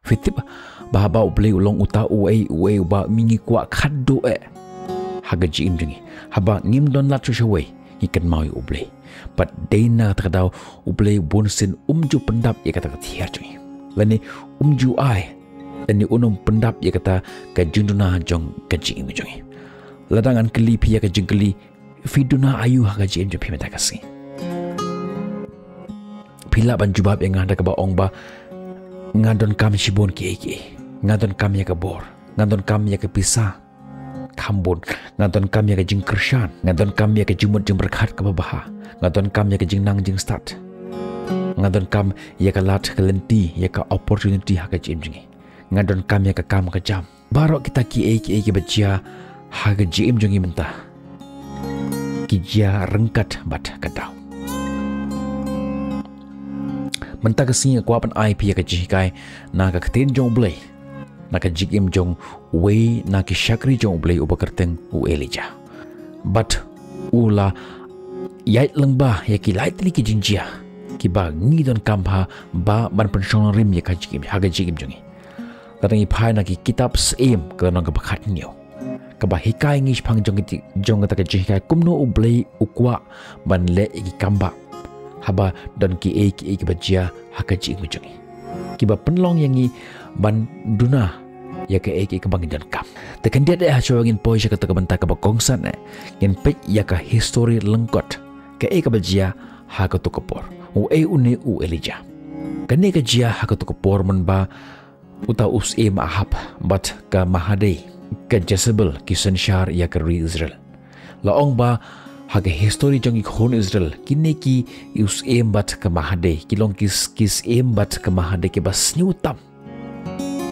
Fitip bahaba ublei ulong uta uei ba mingi kwa khaddo haga ji imjingi haba ngim don lat shawei ikan mau ublei but deina takadau ublei bonsin umju pendap ya kata ketiar jungi lani umju ai lani unum pendap ya kata kajunduna jong kaji imjingi ladangan keli pia kajingkeli fiduna ayu haga ji imjing pimenta kasi pila ban jubab yang ada keba ong ba ngadon kam shibon ki ngadon kam ya kebor ngadon kam ya kepisah Kambun, ngadon kam ya ke jing kershan, ngadon kam ya ke jumut jing berkat ke babaha, ngadon kam ya ke jing nang jing start, ngadon kam ya ke lat ke lenti ya ke opportunity hak ke jing jingi, ngadon kam ya ke kam ke jam. Barok kita ki baca hak ke jing jingi mentah, kijia rengkat bat kadau. Mentah kesini kuapan IP ya ke jikai, nak ke ketin jong boleh. Naka jikim jong wei naki syakri jong ublei ubakerteng u Elijah. But ula yait lengba ya ki lait li ki jinjia ki ba ngidon kampa ba ban pensyong rim ya ka jikim haga jikim jongi. Katangi pai naki kitab seim kelonong kebakat niyo. Kaba hikai ngish pang jong kata jikai kumno ublei ukwa ban le iki kamba haba don ki bajia haga jikim jongi. Kiba penlong yangi ban duna ya ke bangin dan kam tekan dia dah hacawangin poi sya kata kebentak ke bakongsan yang pek ya ke histori lengkot ke bajia ha ke tu kepor une Elijah kani ke jia ha ke tu kepor menba uta usim Ahab bat ke Mahadei ke Jezebel kisan syar ya ke Israel laong ba ha ke histori jong ikon Israel kini ki usim bat ke Mahadei kilong kis bat ke Mahadei ke bas nyutam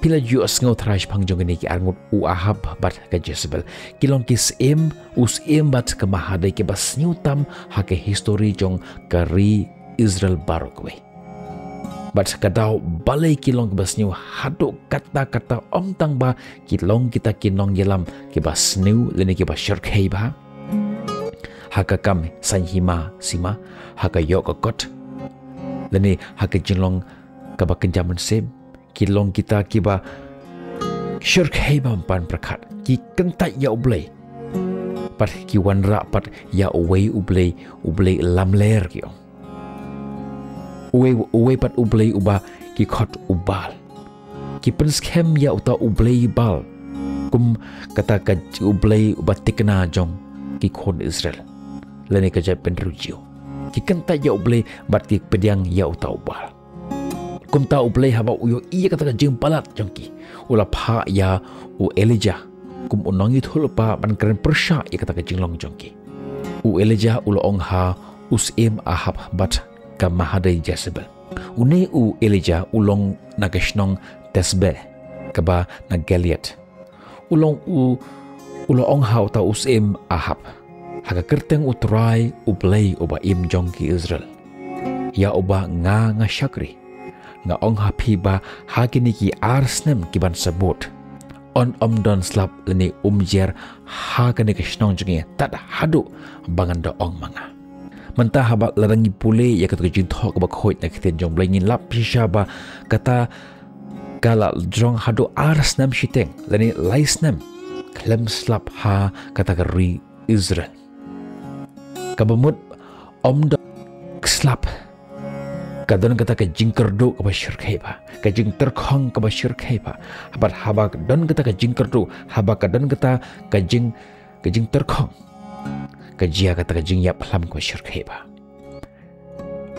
pila ju asngau thrash pangjong ni ki arngut Ahab bat ke Jezebel kilong kis bat ke Mahadei ke bas nyutam ha ke histori jong kari Israel barokwe bat kadau balai kilong ke bas nyu haduk kata-kata omtang ba kilong kita kinong yelam ke bas nyu leni ke bas syarkhei ba haka kam sanhima sima haka yokokot leni haka jinlong ka ba kenjaman sem kilong kita kiba syurk hebam pan prakat ki kentai ya ublei pat ki wanra pat ya uwei ublei lamler ki uwei pat ublei uba ki khot ubal ki penskem ya uta ublei bal kum kata ka ublei uba tikna jong ki khon Israel lene ka jap penrujio ki kentai ya ublei bat ki pediang ya uta ubal kum tahu ublei haba uyo iya kata jeng palat jongki ula pha ya Elijah kum unongi thul pa ban keren persya iya kata jeng long jongki Elijah ula ong ha usim Ahab bat ka Mahadei Jezebel une Elijah ulong nageshnong Tesbe kaba na Galiat ulong ula ong ha uta usim Ahab haga kerteng utrai ublei uba im jongki Israel ya uba nga syakri nga ong hapi ba hakini ki arsnem kiban sebut on don slap leni umjer hakani ke snong jengi tat hadu bangan do ong manga mentah haba larangi pule ya kata jin thok ba khoi na kiten jong blengin lap pisha ba kata kala jong hadu arsnem shiteng leni laisnem klem slap ha kata ri Israel kabamut do slap kadon kata ke jingkerdu ke basyirkai pa ke jing terkhong ke basyirkai pa habat habak don kata ke jingkerdu habak kadon kata ke jing terkhong ke jia kata ke jing yap lam ke basyirkai pa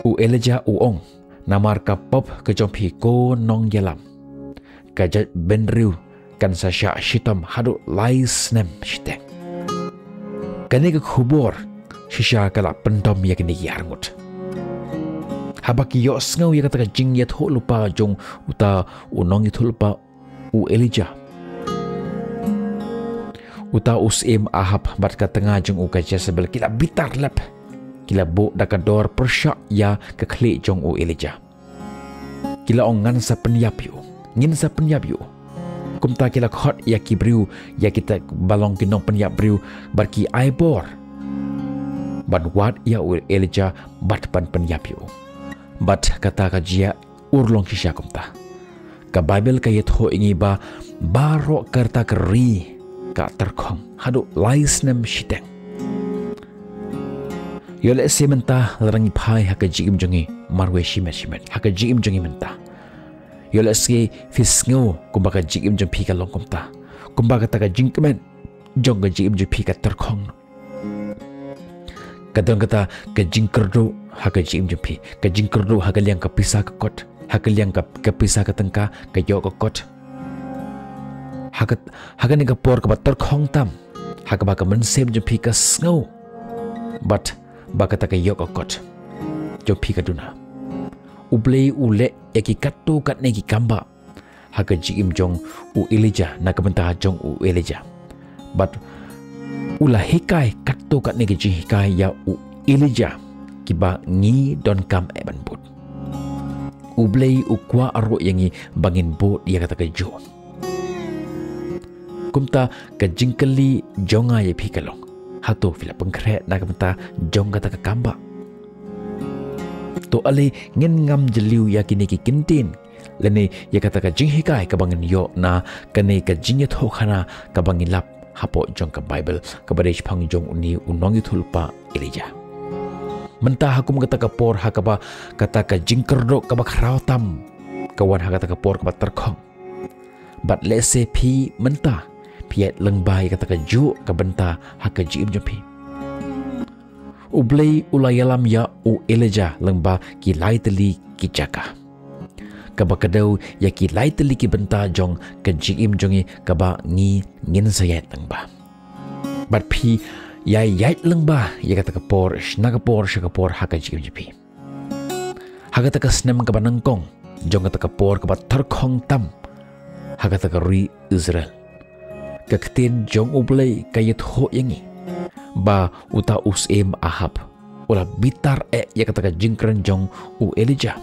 Elijah ong namar ka pop ke jompi ko nong yelam ke jat benriu kan sa sya shitam hadu lais nem shiteng kani ke khubor shisha kala pendom yakini yarngut habaki yo sngau ya kata jing ya tho lupa jong uta unong itu lupa Elijah uta usim Ahab bat ka tengah jong ka Jezebel kila bitar lap kila bo dakador persyak ya ke kli jong Elijah kila ongan sa penyap yu ngin sa penyap yu kumta kila khot ya kibriu ya kita balong kinong penyap briu barki aibor ban wat ya Elijah bat pan penyap yu bat kata kajia urlong kisya kumta ka Bible ka yetho ingi ba baro kerta keri ka terkong hadu laisnem shiteng yole se menta larangi phai haka jigim jongi marwe shimet haka jigim jongi menta yole se fisngo kumba ka jigim jong phika long kumta kumba ka taka jingkemen jong ka jigim jong phika terkong kadang kata ka jingkerdo haka jigim jong phi ka jingkerdo haka liang ka pisah ka kot haka liang ka pisah ka tengka ka yo ka kot haka ni ka por ka terkong tam haka ba ka mensem jong phika snow but baka taka yo ka kot jong phika duna ublei ule eki katto kat neki kamba haka jigim jong u Elijah na kabenta jong u Elijah but ula hikai katto kat neki hikai ya u Elijah kiba ngi don kam eban bot ublei u kwa aro yangi bangin bot ya kata jo kumta ka jingkeli jonga ye phikalong hato fila pengkre na kabenta jong kata ka kamba to ale ngin ngam jeliu ya kini ki kintin lene ya kata ka jing hikai ka bangin yo na kane ka jing tho khana ka bangin lap hapo jong ka Bible ka badej phang jong uni unongi thulpa Elijah mentah hakum kata ka por hakaba kata ka jing kerdo ka bakrau tam kawan hakata ka por ka terkhong but let's say pi mentah piat lengbai kata ka ju ka benta haka jim jopi ublei ulayalam ya u Elijah lengba ki laiteli ki jaka kaba kadau ya ki laiteli ki benta jong ka jim jongi kaba ngi ngin sayat lengba but pi ya yait lengba ya kata ka por shnaga por shaka por haka jim jopi haka ta ka snem kaba nangkong jong kata ka por kaba terkhong tam haka ta ka ri Israel kaktin jong ublei kayet ho yangi ba uta usem Ahab ula bitar ya kata ka jingkran jong u Elijah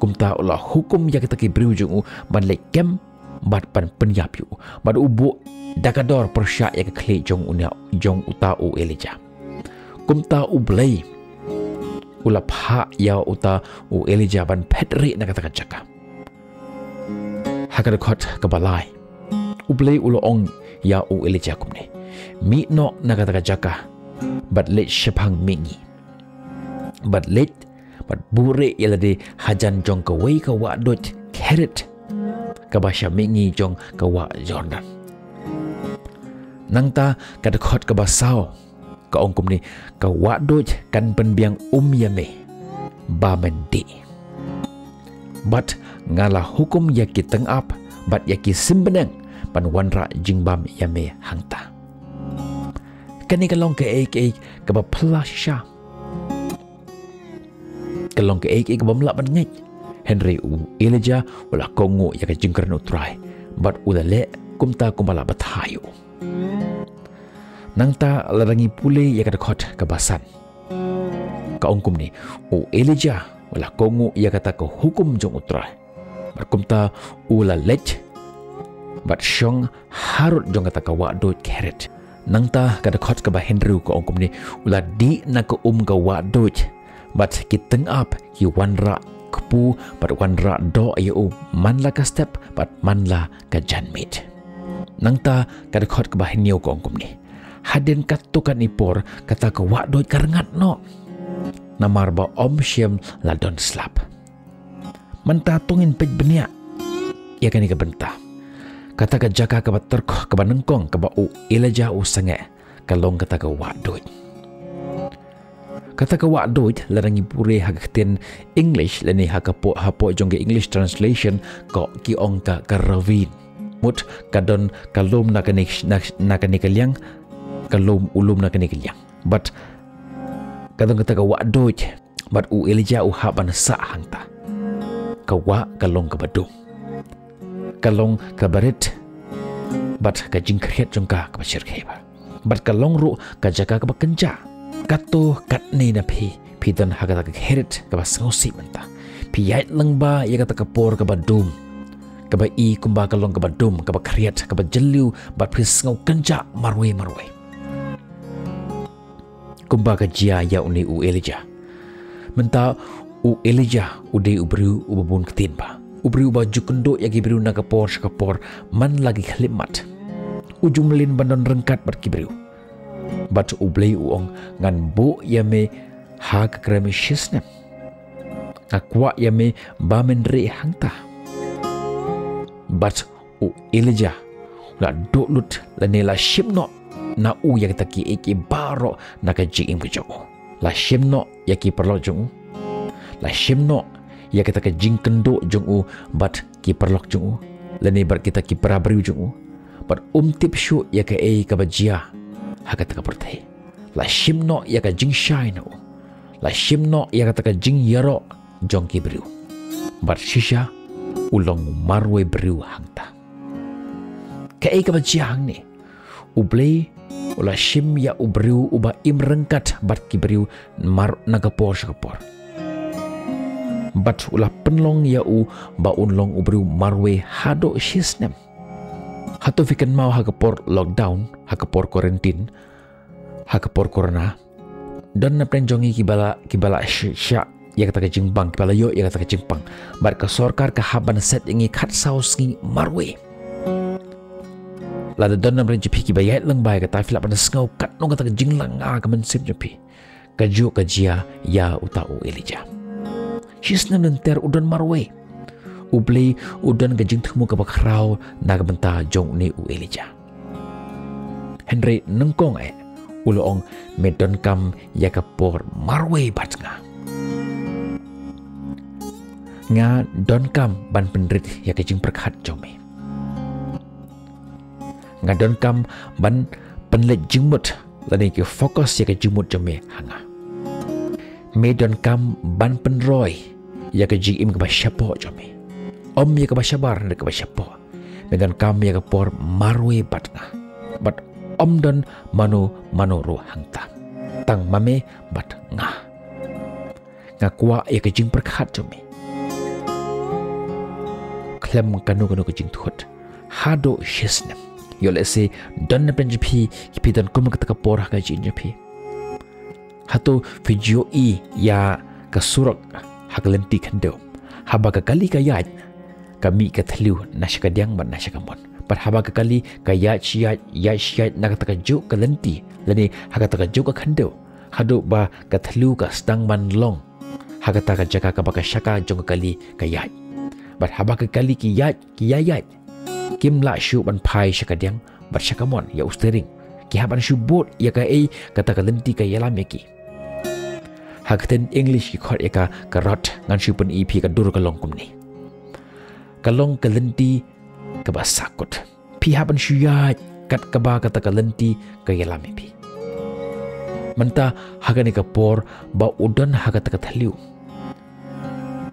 kumta ula hukum ya kata ki briu jong u ban lekem bat pan penyap yu bat ubu dakador persya ya ka khle jong unya jong uta u Elijah kumta ublei ula pha ya uta u Elijah ban phedri na kata ka jaka hakada khot ka balai ublei ulo ong ya u Elijah kumne mi no nakata ka jaka but let shapang mingi but bure ilade hajan jong ka wei ka wa dot carrot ka basha mingi jong ka wa Jordan nangta kada khot ka basao ka ong kumne ka wa dot kan penbiang yame ba mende but ngala hukum yaki tengap but yaki simbeneng pan wanra jingbam yame hangta kani kalong ke ek ka ba plasha kalong ke ek ba mla ban ngej Henry u Elijah wala kongo ya ka jingkran utrai but udale kumta kumbala bathayo nangta larangi pule ya ka khot ka basan ka ongkum ni u Elijah wala kongo ya kata ka hukum jong utrai berkumta ula lech bat shong harut jong kata ka wa dot carrot nangta kada khot ka ba Henry ko ongkum ni ula di na ka ka wa dot bat kiteng up ki wanra kpu bat wanra do ayu manla ka step bat manla ka janmit nangta kada khot ka ba Henyo ko ongkum ni haden katukan ipor kata ka wa dot karengat no namar ba om shem la don slap mentatungin pej benia ya kan ka benta kata ka jaka ka bater ka banengkong ka ba u Elijah u sange kalong kata ka wa dot kata ka wa dot larangi pure hagten English leni hakapo hapo jongge English translation ko ki ong ka ravin mut kadon kalom na kanikaliang kalom ulum na kanikaliang but kadang kata ka wa doj bat u Elijah u haban sa hangta ka wa kalong ka badum kalong ka barit bat ka jingkhet jongka ka bashir kheba bat kalong ru ka jaka ka bakenja kato katne na phi dan haga ka heret ka basngosi menta pi yait langba ya kata ka por ka badum ka ba I kumba kalong ka badum ka ba kriat ka ba jeliu bat phis ngau kenja marwe kumba ka jia ya uni u Elijah menta u Elijah ude ubru ubun ketin ba Ubriu baju kendo ya gibriu na kapor man lagi khlimat. Ujung melin bandon rengkat bat gibriu. Bat ublei uong ngan bo ya me ha kakrami shisnem. Ngakwa ya me ba menre hangta. Bat u Elijah la dolut la ne la shimno na u ya taki eki baro na ka jing bujo. La shimno ya ki perlo jung. La shimno ya kita ke jing kendo jung u bat ki perlok jung u. La ne bar kita ki perabriu jung u. Bat tip shu ya ke ka bajia ha ka taka pertai. La shimno ya ka jing shine u. La shimno ya ka taka jing yaro jong ki briu. Bat shisha ulong marwe briu hangta. Ka ka bajia hang ni. Ublei ula shim ya ubriu uba imrengkat bat ki briu mar nagapor shakapor. Bat ulah penlong ya u ba unlong ubriu marwe hado shisnem. Hatu fikan mau hakapor lockdown, hakapor quarantine, hakapor corona. Dan na prenjongi kibala sya ya kata kajing bang kibala yo ya kata kajing pang. Bar ka sorkar ka haban set ingi kat saus ngi marwe. Lada dan na prenjopi kibayat lang bay kata filap na sngau kat nong kata kajing lang ka mensip jopi. Kaju kajia ya utau Elijah. Shisnem nenter udan marwe. Ublei udan gajing temu ke bakrau naga benta jong ni u Elijah. Henry nengkong uloong medon kam ya kapor marwe batnga. Nga don kam ban penrit ya gajing perkhat jome. Nga don kam ban penlet jingmut lani ke fokus ya gajingmut jome hanga. Medon kam ban penroy ya gajing im ke basyapo jome. Om ya kabasyabar na kabasyapo. Medan kam ya kapor marwe batnga. Bat om dan mano ro hangta. Tang mame bat nga. Ngakwa ya kajing perkhat jome. Klem kanu kajing tuhut. Hado shisnem. Yo lese dan na penjipi kipi dan kum kata kapor kajing jipi. Hatu video ya kasurak hakalenti kendo. Haba kali kayat kami katliu nasyakadiang ban nasyakamon. Par haba kali kayat syat nak takajuk kalenti lani haga takajuk ka kendo. Hadu ba katliu ka stang ban long. Haga takajaka ka baka syaka jong kali kayat. Bar haba kali kiyat. Kim la syu ban pai syakadiang bar syakamon ya ustering. Ki haban syu bot ya ka kata kalenti ka yalam yaki. Hakten English ikot eka karot ngan syupen EP kadur kalong kumni. Kalong kalenti kabasakot. Pihapan syuyat kat kaba kata kalenti kayalami pi. Menta hagani kapor ba udan hagat kataliu.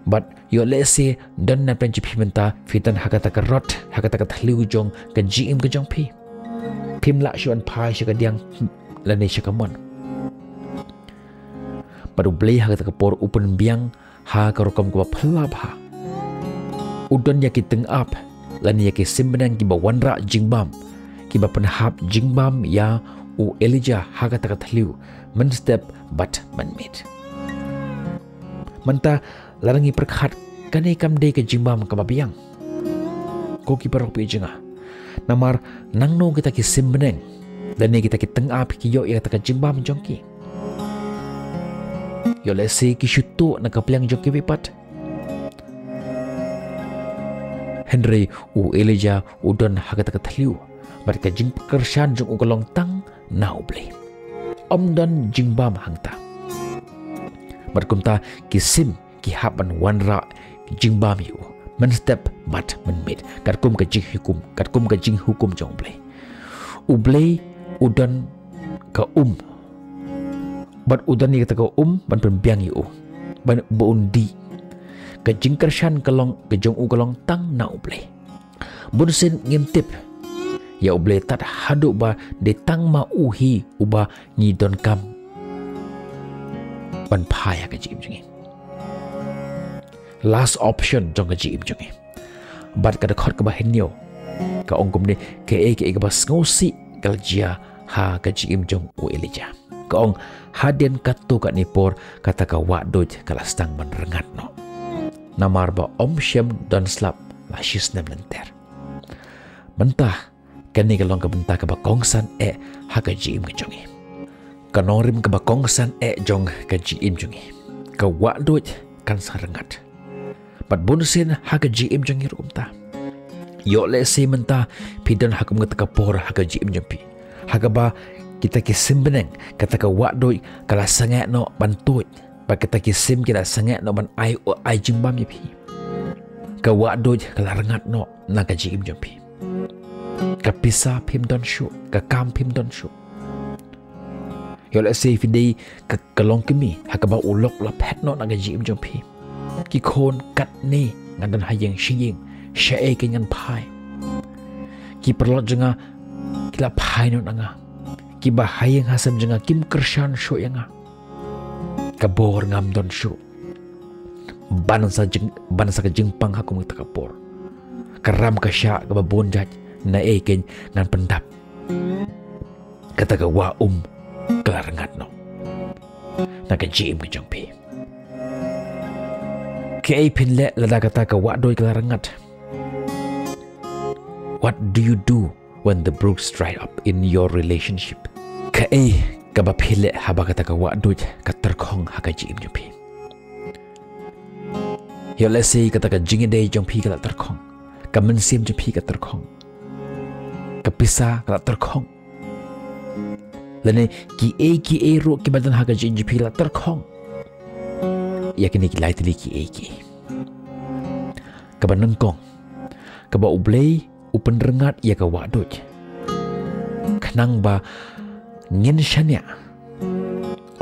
But yo lese dan na principi menta fitan hagat karot hagat kataliu jong ka GM ka jong pi. Pimla syuan pai syakadiang lani syakamon. Padu blei hagat kapor upen biang ha karokam kuba pelab ha. Udan yaki tengap lani yaki simbenang kiba wanra jingbam kiba penhap jingbam ya u Elijah hagat kataliu menstep but manmade. Menta larangi perkhat kanai kamdei ke jingbam kababiang. Ko kibarok pi jenga. Namar nangno kita ki simbenang lani kita ki tengap ki yo ya taka jingbam jongki. Yo lesi ki syutu nak kapliang jongki wipat. Henry u Elijah udon hagat kataliu. Mereka jing pekerjaan jong ukolong tang nau beli. Om dan jingbam hangta. Merkumta kisim ki haban wanra jingbam yu. Menstep bat menmit. Katkum ke jing hukum jong beli. Ublei udan ke Bat udan ni kata ke ban penbiang yu. Ban beundi. Ke jing kershan kelong ke jong ukolong tang nau beli. Bunsin ngimtip. Ya ublei tat haduk ba de tang ma uhi uba ngidon kam. Ban paya ke jim jengi. Last option jong ke jim jengi. Bat kada khot ke ba henyo. Ka ongkum ni ke ba ngosi kal jia ha ke jim jong u Elijah. Ka ong haden katu kat nipor kata ka wadoj kalastang ban rengat no. namar ba om Shem don slap la shis nem lenter. Mentah kani kalong ka bentah ka ba kongsan haka jim ka jongi. Kanorim ka ba kongsan jong ka jim jongi. Ka wadoj kan sarengat. Pat bonusin haka jim jongi rukumta. Yo le se mentah pidan haka mengata por haka jim jompi. Haka ba kita kisimbeneng kata ka wadoj kala sangat no bantuj. Ba kita kisim kita sangat no ban ai jimbam yepi. Ka wadoj kala rengat no na ka jim jompi. Ka pisa pim don shu, ka kam pim don shu. Yo le se fidei ka kalong kemi haka ba ulok la pet no na ka jim jompi. Ki khon kat ni ngadan hayeng shiying syae ke ngan pai. Ki perlot jenga kila pai no nga. Ki ba hayeng hasam jenga kim kershan shu yang nga. Ka bor ngam don shu. Bansa ka jingpang hakum ka kapor. Karam ka sya ka ba bonjaj na ken ngan pendap. Kata ka wa kelarengat no. Na ka jim ka jongpi. Ke pinle lada kata ka wa doi kelarengat. What do you do when the brooks dry up in your relationship? Ka ba pile haba kata ka wa doi ka terkong haka jim jongpi. Yo let's say kata ka jingide jongpi ka terkong. Ka mensim jongpi ka terkong. Kapisa kala terkong. Lene ki ro ki badan haga jinji pila terkong. Ya kini ki laitili ki. Kaba nengkong. Kaba ublei upen rengat ya ka wadoj. Kanang ba ngin syanya.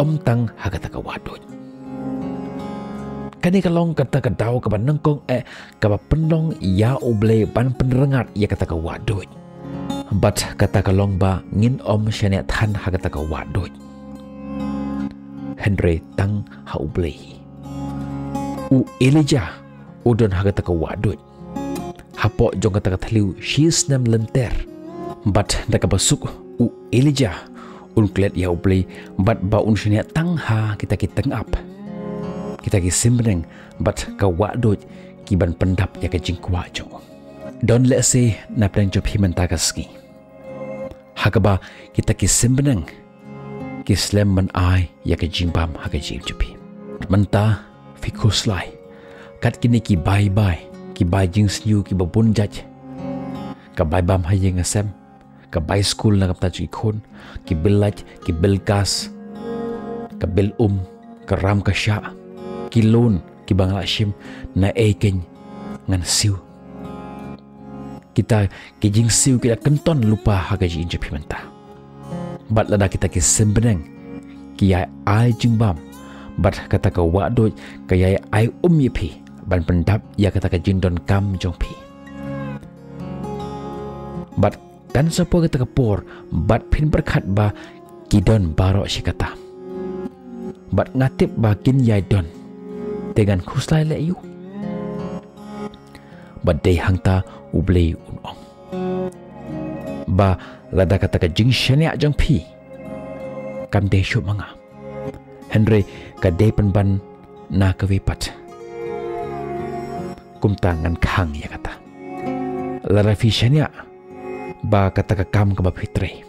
Om tang haga ta ka wadoj. Kani kalong kata ka daw kaba nengkong kaba pendong ya ublei ban penrengat ya kata ka wadoj. But kata kalong ba ngin om syanya tan ha kata ka wadoj. Henry tang ha ublehi. U Elijah udon ha kata ka wadoj. Hapo jong kata ka thliu shis nam lenter. But daka basuk u Elijah unklet ya ublei but ba un syanya tang ha kita tengap. Kita ki simbeneng but ka wadoj ki ban pendap ya ka jingkwa jong. Don let's say na plan job himan tagaski. Hakaba kita kisimbeneng kislem man ai ya ka jimbam haka jim jopi. Menta fikuslai kat kini ki bye ki jing sniu ki babun jaj. Ka bam hayeng asem ka school na kapta ji khon ki billaj ki bilkas ka bil ka ram ka sha ki lon ki bangla shim na eken ngan siu. Kita kijing siu kita kenton lupa haga ji inje pimenta. Bat lada kita ki sembeneng ki ai jingbam. Bat kata ka wadoj ka ai yepi ban pendap ya kata ka jindon kam jongpi. Bat dan sopo kata ka por bat pin berkat ba kidon baro si kata. Bat ngatip ba kin yai don dengan kuslai le yu. Bat day hangta ublei unong. Ba lada kata ka jing syanya jang pi. Kam de syuk manga. Henry ka de penban na kewipat. Kum tangan kang ya kata. Lada fi syanya ba kata ka kam ka ba fitre.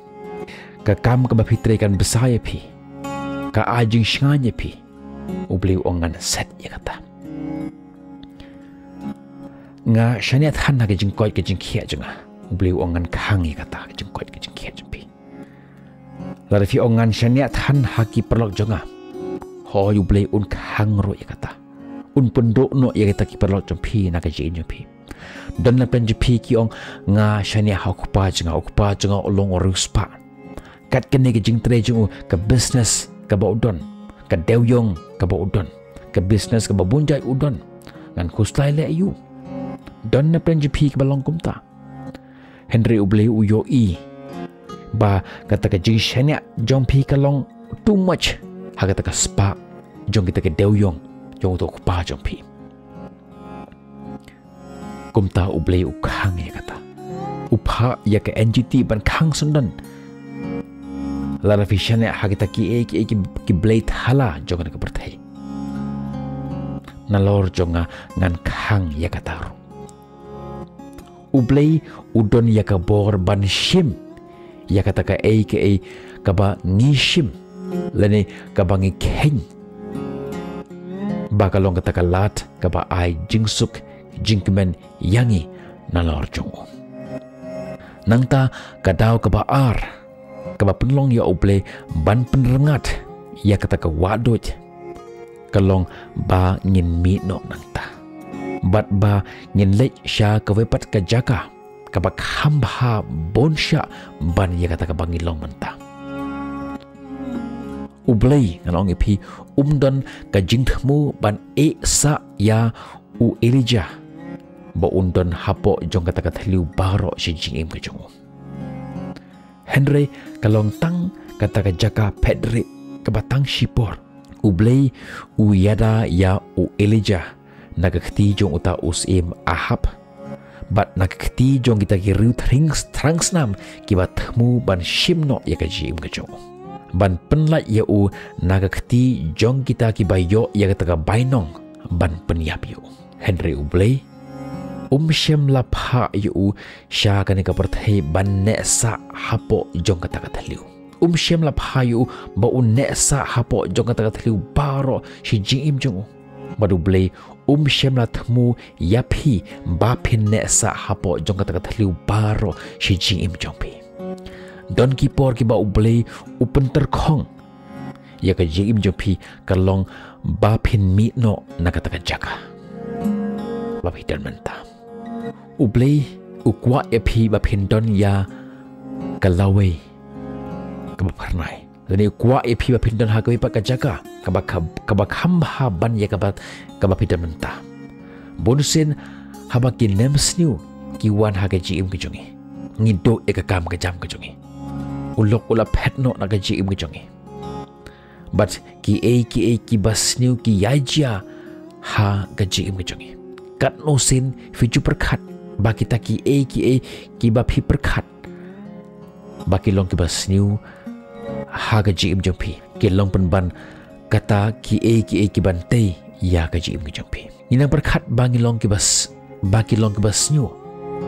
Ka kam ka ba fitre kan besaya pi. Ka ajing syanganya pi. Ublei ongan set ya kata. Nga syanya than na kejengkot kejengkia jenga. Ubli ongan kangi kata kejengkot kejengkia jempi. Lari fi ongan syanya than haki perlok jenga. Ho ubli un kang ro ya kata. Un pendok no ya kata ki perlok jempi na kejeng jempi. Dan na pen jempi ki ong nga syanya okupa jenga olong oruspa. Kat kene kejeng tre jengu ke business ke ba udon. Ke dewyong ke ba udon. Ke business ke ba bunjai udon. Ngan kustai le ayu. Don na plan JP ke balong kumta. Henry ublei uyoi. Ba kata ka jing syanya jong pi kalong too much. Ha kata ka spa jong kita ke dewyong jong to kupa jong pi. Kumta ublei ukang ya kata. Upha ya ke NGT ban kang sundan. Lara fi syanya ha kita ki blade hala jong ka bertai. nalor jonga ngan khang ya kataru. Ublay udon ya kabor ban shim ya kata ka aka kaba ngishim lene kaba ngikhen. Bakalong kata ka lat kaba ai jingsuk jingkemen yangi nalor jongo. Nangta kadaw kaba ar kaba penlong ya ublay ban penrengat ya kata ka wadoj kalong ba ngin mi no nangta bat ba ngin lech sha ka wepat ka jaka ka ba khamba bon sha ban ya kata ka bangilong manta ublay ngalong ipi umdon ka jingthmu ban e sa ya u Elijah ba undon hapo jong kata ka thliu baro si jingim ka jong Henry kalong tang kata ka jaka pedri ka batang shipor ublay uyada ya u Elijah nagakti jong uta usim Ahab bat nagakti jong kita kiru trangsnam kibat mu ban shimno ya kajim kajong ban penlat ya u nagakti jong kita kibayo ya kata bainong ban penyap yo Henry ublay shem lapha yu sha kanika perthai ban nesa hapo jong kata liu shem lapha yu ba nesa hapo jong kata liu baro shi jingim jong badu blay shem la thmu yapi ba phin nesa hapo jong kata liu baro shi jingim jong pi don ki por ki ba ublay upen terkhong ya ka jingim jong pi kalong ba phin mi no nakata jaka ba dan menta ublay ukwa epi ba pindon ya kalawe kabarnai lani ukwa epi ba pindon ha kawi pa kajaka kabak hamba ban ya kaba pindon menta bonusin haba ki nemsniu ki wan ha ka jim ki jongi ngido e ka kam ka jam ka jongi ulok ula petno na ka jim ki jongi but ki basniu ki yajia ha ka jim ki jongi kat no sin fiju perkat ba kita ki ba phi perkhat ba ki long ki ba sniu ha ga jim jompi ki long pen ban kata ki ban te ya ga jim jompi ina perkhat ba ngi long ki bas ba ki long ki ba sniu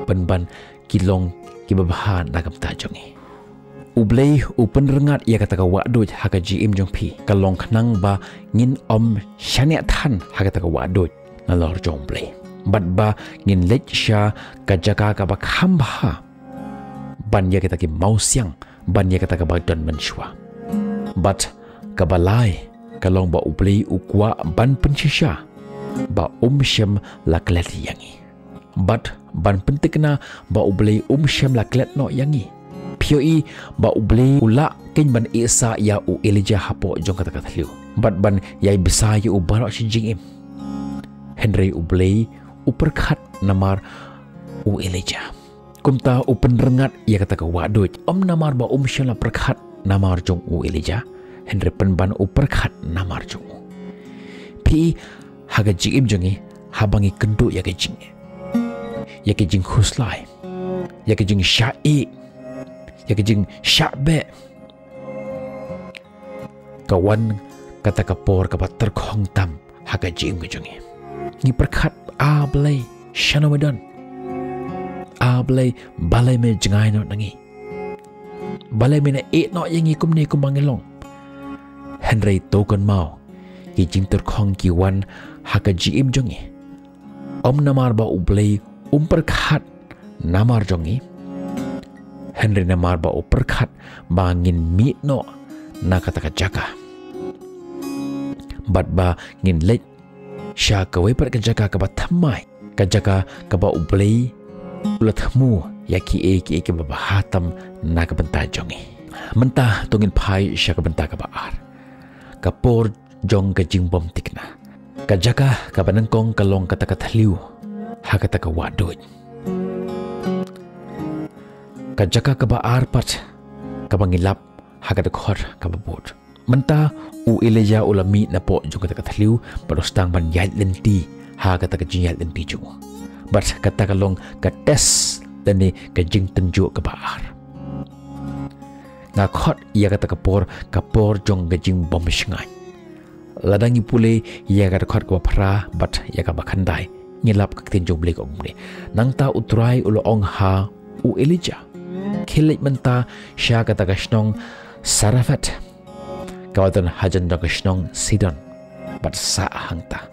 pen ban ki long ki ba bahan na kam ta jongi ublay upen rengat ya kata ka wa doj ha ga jim jompi ka long khnang ba ngin shania than ha kata ka wa doj na lor jomplay bat ba ngin lech sha ka jaka ka ba khamba ban ya kita ki mausiang ban ya kita ka ba don menshwa bat ka balai ka long ba ublay ukwa ban penchisha ba shem laklet yangi bat ban pentikna ba ublay shem laklet no yangi pioi ba ublay ula ken ban isa ya u Elijah hapo jong kata liu bat ban yai bisa yu barok si jingim Henry ublay uperkhat namar u Elijah kumta upen rengat ya kata ka wadoj namar ba shala perkhat namar jong u Elijah Henry penban uperkhat namar jong pi haga jingim jongi habangi kendu ya ke jing khuslai ya ke jing syai ya ke jing syabe kawan kata kapor kapat terkhong tam haga jingim jongi ni perkhat ablay shanawedon ablay balay me jengai no nangi balay me na no yangi kumni kumangilong Henry token mau ki jing terkhong ki wan haka jim jongi namar ba ublay perkhat namar jongi Henry namar ba perkhat bangin mi no na kata jaka bat ba ngin lech sha kawai par kajaka ka bathamai kajaka ka ba ublay ulathmu yaki ki ba hatam na ka banta jongi menta tungin phai sha ka banta ka ba ar ka por jong ka jingbom tikna kajaka ka banangkong kalong kata liu ha kata ka wadoj kajaka ka ba ar pat ka bangilap ha kata khor ka ba bot menta u Elijah ulami na po jong kata liu parostang ban yat lenti ha kata ka jing yat lenti jong bat kata kalong ka tes dani ka jing tenjo ka baar nga khot ya kata kapor jong ka jing bom shngai ladangi pule ya ka khot ko phra but ya ka bakhandai ngilap ka tin jong blek ong ni nang ta utrai ulo ong ha u Elijah khilit menta sha ka ta kashnong Sarafat kawatan hajan da kashnong Sidon but sa hangta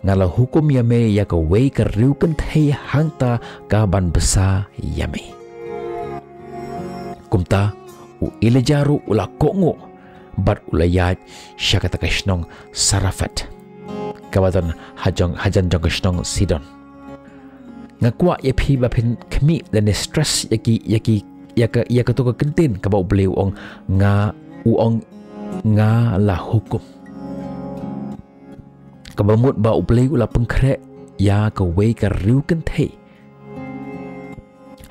ngala hukum yame ya ka wei ka riu kan thei hangta ka ban besa yame kumta u Elijah ru ula kongo but ulayat sha ka ta kashnong Sarafat kawatan hajan da kashnong Sidon ngakwa ya phi ba phin khmi dan stress ya ka to ka kentin ka ba bleu ong nga la hukum ka ba mut ba bleu la pengkre ya ka wei ka riu kan thei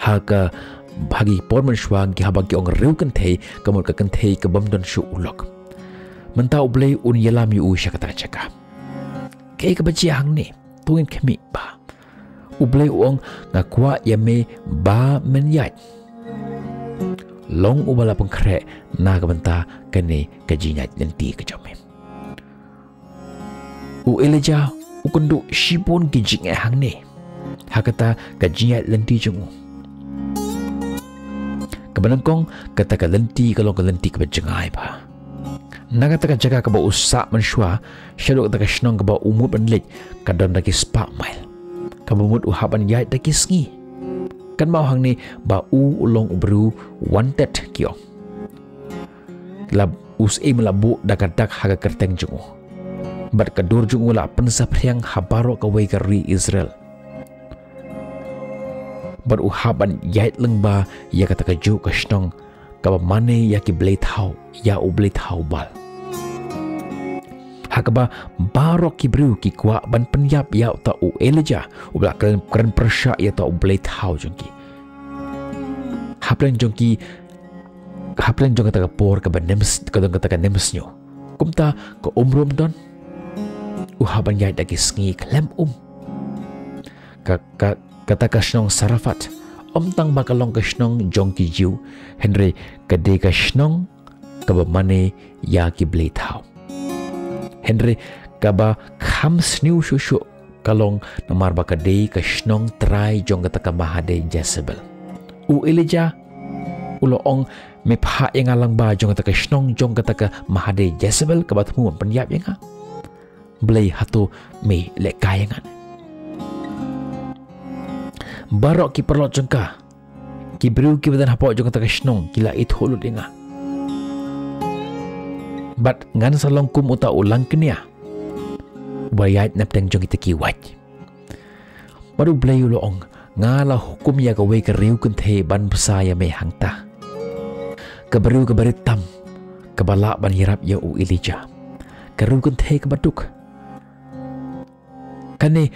ha ka bagi pon man shwa gi ha bagi ong riu kan thei ka mut ka kan thei ka bam don shu ulok menta bleu un yalam yu sha ka ta chaka ke ka ba chi hang ni tuin khmi ba bleu ong ngakwa ya me ba men yat long ubala pengkre na kabanta kene kajinyat nanti kejame u Elijah u kundu shipon kijing hang ne hakata kajinyat nanti jungu kabanangkong kata ka lenti kalau ka lenti ka jengai ba nagata ka jaga ka ba usak manshwa shadow ka shnong ka ba umut banlik kadam daki spa mile ka bumut u haban yai daki sngi kan mau hang ni ba u ulong ubru wanted kyo lab us e melabu dakadak haga kerteng jungu bat kadur jungu la pensa priang habaro ka wei ka ri Israel bat u haban yait leng ba ya kata ka ju ka shnong ka ba mane ya ki blade hau ya u blade hau bal hakaba barok ki bru ki kwa ban penyap ya ta u Elijah u bla keren persya ya ta u blade hau jongki haplen jongki kata ka por ka banems kata ka nems nyo kumta ko umrum don u haban ya dagi sngi klem kata ka shnong Sarafat tang bakalong ka shnong jongki jiu Henry kade ka shnong ka ba mane ya ki blade hau Henry kaba kham sniu shushu kalong namar bakade ka shnong trai jong kata ka mahade Jezebel u Elijah ulo ong me pha yang alang ba jong kata ka shnong jong kata ka mahade Jezebel ka batmu penyap yang blai hatu me le kayangan barok ki perlot jengka ki bru ki badan hapo jong kata ka shnong kila it hulu denga but ngan salong kum uta ulang kenia bayat napteng jong kita kiwat baru blai ulo ong ngala hukum ya gawe ka riu kun the ban besaya me hangta kabaru kabaritam kabala ban hirap ya u Elijah karu kun the kabaduk kane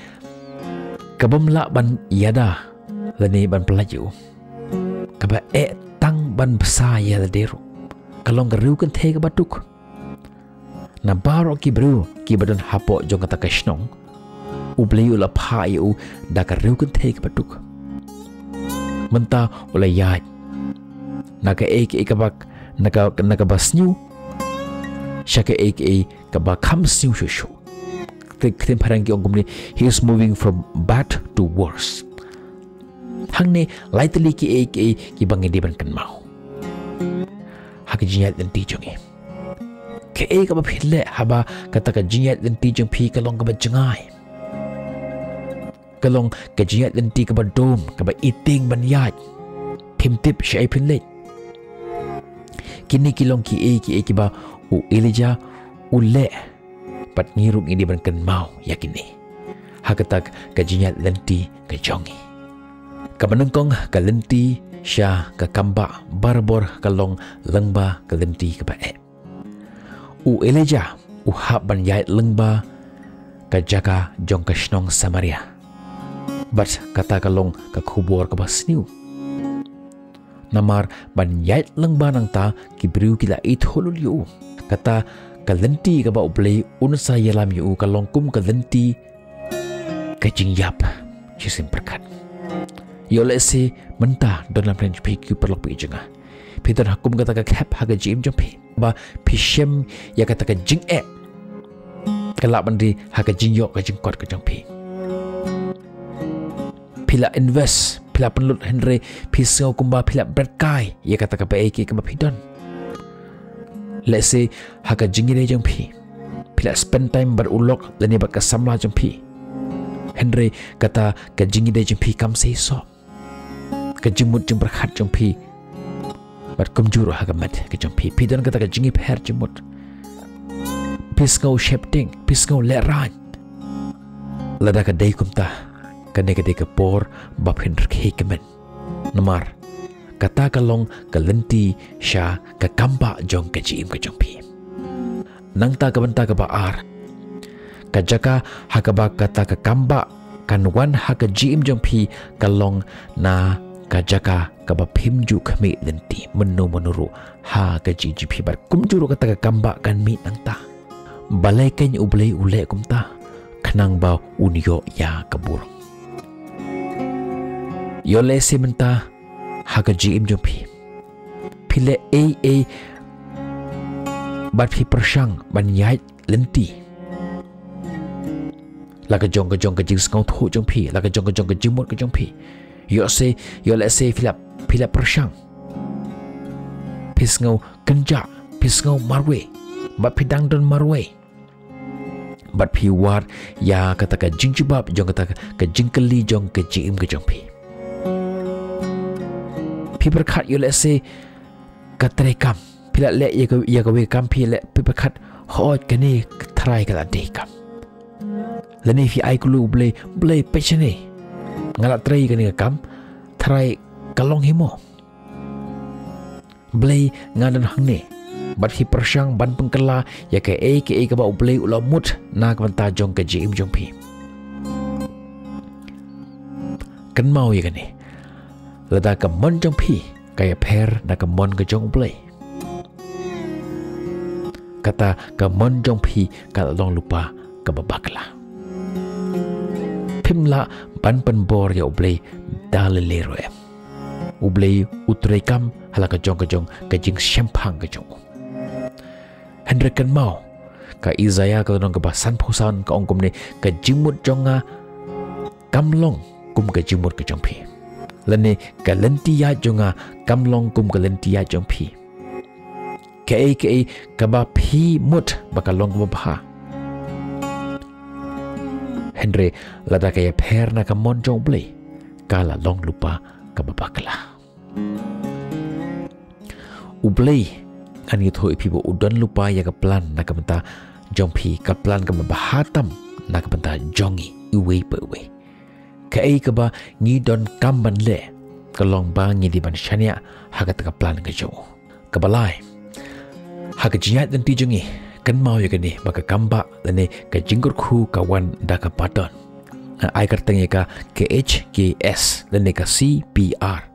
kabamla ban yada lani ban pelaju kaba tang ban besaya laderu kalong karu kun the kabaduk na baro ki bru ki badan hapo jong kata kashnong ublei ula pha yu da ka riu kun thei ka batuk menta ula yat naga ek kabak naga basnyu shaka ek ka ba kham sniu shushu tem parang ki ongumni he is moving from bad to worse hangne lightly ki ek ki bangi di ban kan mau hakjinyat dan tijongi ke ka ba phile haba kata ka jinyat dan tijong phi kalong ka ba jangai kalong kajiat lenti ka ba dom ka ba iting banyat pimtip syai pinlet kini kilong ki ba u Elijah ule pat ngirung ini ban kan mau yakini hakatak kajiat lenti ka jongi ka banengkong ka lenti sya ka kamba barbor kalong lengba ka lenti ka ba u Elijah u hab banyat lengba ka jaka jong ka shnong Samaria bat kata kalong ka kubur ka basniu namar ban yait lengba nang ta kibriu kila it holul yu kata kalenti ka ba ublei unsa yalam yu kalong kum kalenti ka jingyap chisim perkat yo lesi menta dalam range pq perlok pi jenga pitan hakum kata ka khap haga jim jompi ba pishem ya kata ka jing Kelak bandi haka jingyok ke jengkot ke jengpi. Pila invest, pila penlut Henry, pisau kumba pila berkai, ia kata ke baiki ke bapidon. Let's say haka jingire jengpi. Pila spend time berulok dan ia berkesamlah jengpi. Henry kata ke jingire jengpi kam seiso. Ke jemut jeng berkhat jengpi. Berkumjuru haka mat ke jengpi. Pidon kata ke jingi per jemut. Pisau shepting, pisau leran. Lada ke day kumta. Kane ke por bab Henry kemen. Nomor kata kalong kelenti sya ke kamba jong ke jim ke jongpi. Nang ta ke benta ke baar. Kajaka hakaba kata ke kamba kan wan haka jim jongpi kalong na kajaka ke bab himju kami lenti menuru ha ke jipi bar kumjuru kata ke kamba kan mi nang ta. Balai ken ublei ule kumta kenang ba unyo ya keburung. Yo lesi menta haka jim jompi pile bat pi persang ban yai lenti laga jong ke jing skau thu jompi laga jong ke jimut ke jompi yo lesi pila persang pisngau kenja pisngau marwe bat pi dangdon marwe bat pi war ya kata ka jingjibab jong kata ka jingkeli jong ke jim ke jompi. People cut you let's say katrekam pila le ya ka we kam pila people cut hot kani try kala dekam lani fi ai kulu blay pechane ngala try kani kam try kalong himo blay ngadan hangne bat hi persang ban pengkela ya ka ka ba blay ulamut na ka banta jong ka jim jong pi kan mau ya kani lada ke mon jong pi kaya per na ke mon ke jong blay kata ke mon jong pi kala long lupa ke babakla pimla ban penbor ya ublay dalilero em ublay utrekam hala ke jong ke jing sempang ke jong Henry kan mau ka Isaiah ka dong ke basan pusan ka ongkum ni ke jimut jonga kamlong kum ke jimut ke jong pi lani kalentia jonga kamlong kum kalentia jong pi ke kaba pi mut bakalong babha Henry lada kaya per na kamon jong blay kala long lupa kababakla ublay kan gitu ipibo udon lupa ya ka plan na kamenta jong pi ka plan ka bahatam na kamenta jongi uwe pewe kai ka ba ngi don kamban le kalong ba ngi di ban shania haga ta plan ka jo ka balai haga jiat dan ti jungi kan mau ya kani baka kamba lane ka jinggur khu ka wan da ka paton ai karteng ka HKS lane ka CPR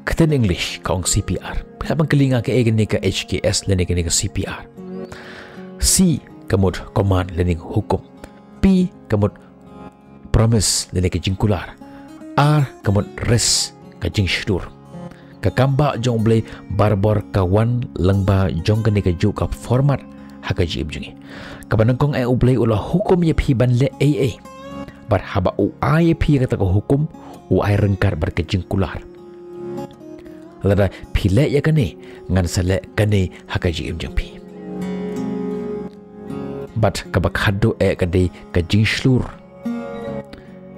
keten English ka ong CPR habang kelinga ka egani ka HKS lane ka CPR C kamut command lane hukum P kamut promise lele ke jingkular R kamut res ka jing shdur ka kamba jong blay barbor kawan lengba jong kene ka ju ka format haka jib jungi ka banangkong ai ublay ula hukum ye phi ban le AA bar haba u ai phi ka ta hukum u ai rengkar bar ka jingkular lada phile ya kane ngan sale kane haka jib jong phi but ka bakhado e ka de ka jing shlur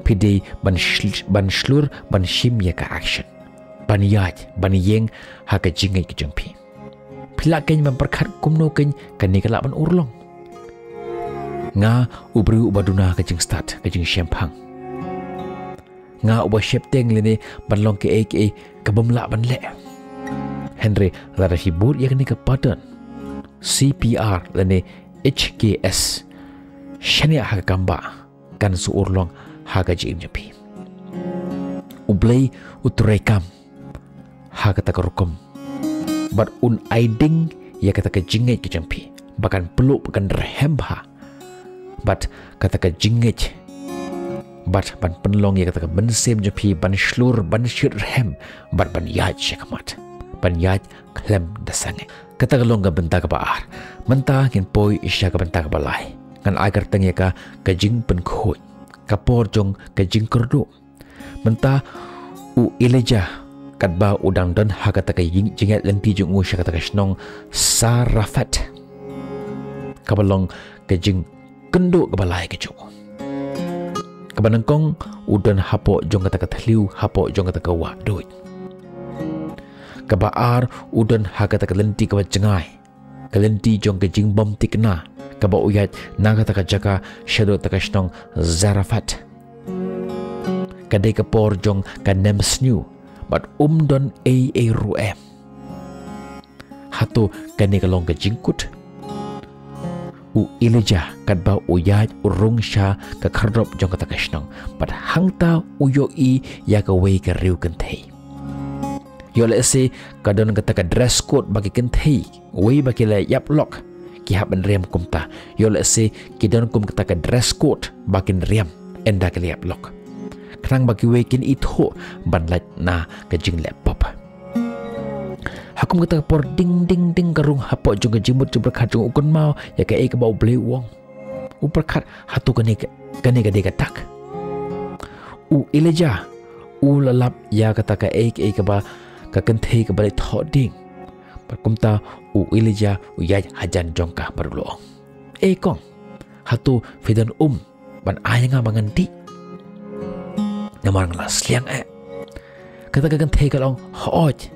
pidi ban shlur ban shim ya ka action ban yaj ban yeng ha ka jingai ki jengpi pila ken ban perkhat kumno ken kani kala ban urlong nga ubru ubaduna ka jing start ka jing shempang nga uba shep teng lene ban long ke ka bamla ban le Henry lara hibur ya kani ka pattern CPR lene HKS shania ha ka kamba kan su urlong haga jim jampi ublay utrekam haga takarukum but un aiding ya kata ka jingai ke jampi bahkan peluk bahkan rehemba but kata ka jingai but ban penlong ya kata ka bensem jampi ban shlur ban shir rehem but ban yaj shakamat ban yaj klem dasange kata ka long ga benta ka baar menta kin poi isya ka benta ka balai ngan ai kerteng ya ka jing pen khoi kapor jong ka jing kerdu mentah u Elijah kat ba udang dan hakata ka jingat lenti jong u syakata ka snong Sarafat kabalong ka jing kendo ka balai ka jong kabanangkong udan hapo jong kata ka thliu hapo jong kata ka wa doi kabaar udan hakata ka lenti ka jengai kalenti jong ka jing bom tikna kaba uyat naga taka jaka shadow taka shnong Zarafat kadai ka por jong ka nem snu but don a ruem hatu kani ka long ka jingkut u Elijah kad ba uyat urung sha ka kharrop jong ka taka shnong but hangta uyo I ya ka wei ka riu kan thei yo le se kadon ka taka dress code bagi kan thei wei bagi la yap lock ki haban riam kumta yo le se ki don kum kata ka dress code bakin riam enda ka liap lok krang bagi wekin itho banlat na ka jing laptop hakum kata por ding ding ding karung hapo jung ka jimut jubra khat jung ukun mau ya ka e ka bau ble wong upar khat hatu ka ne ka tak u Elijah u lalap ya kata ka e ka ba ka kan thei ka ba tho ding Perkumta u Elijah u yaj hajan jongkah berluang. Kong hatu fidan ban ayanga manganti. Namar ngelas liang kata kagan thei kalong hooj.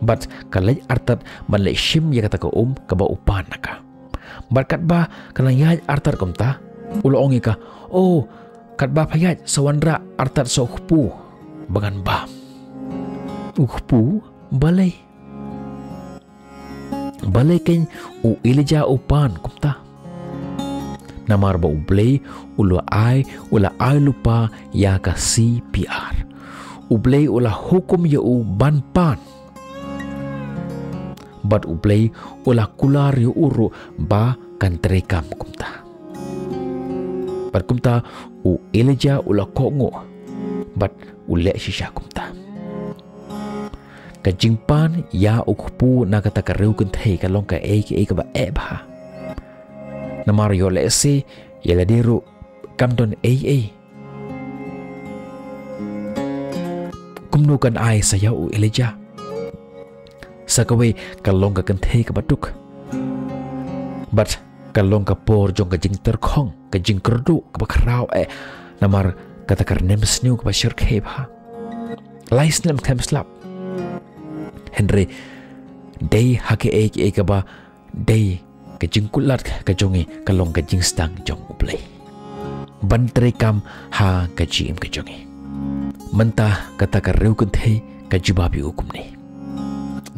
But kalaj artat man le shim ya kata ka kaba upan naka. Barkat ba kalang yaj artat kumta uloongi ka kat ba payaj sawandra artat sa ukpu bangan ba. Ukpu balay ken u Elijah upan kumta namar ba ublay ula ay lupa ya ka CPR ublay ula hukum ya u banpan bat ublay ula kular ya uru ba kan terekam kumta bat kumta u Elijah ula kongo bat ule shisha kumta kajingpan ya ukpu na kata ka reu kun thei ka long ka ka ba ba na Mario le se ya la diru kamdon kumnu kan ai saya u Elijah sakawe ka long ka kan thei ka batuk but ka long ka por jong ka jing ter khong ka jing kerdu ka ba khrau namar kata ka nem snu ka ba shir kheba lais nem tham slap Henry day hake ka ba day ka jing kulat ka jongi ka long ka jing stang jong uplay bantre kam ha ka jim ka jongi mentah kata ka reu kun thei ka jibabi hukum ni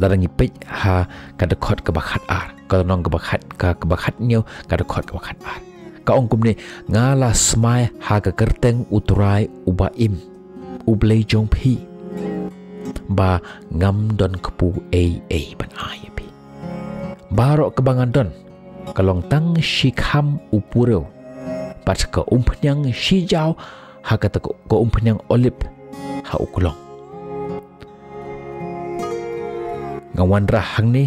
larangi pej ha ka dekot ka bakhat ar ka nong ka bakhat nyo ka dekot ka bakhat ar ka ongkum ni ngala smai ha ka kerteng uturai ubaim ublay jong phi ba ngam don kepu ban ayapi barok kebangan don kalong tang shikham upuro pat ka umpnyang shijau hakata ko umpnyang olip ha ukulong ngawan rahang ni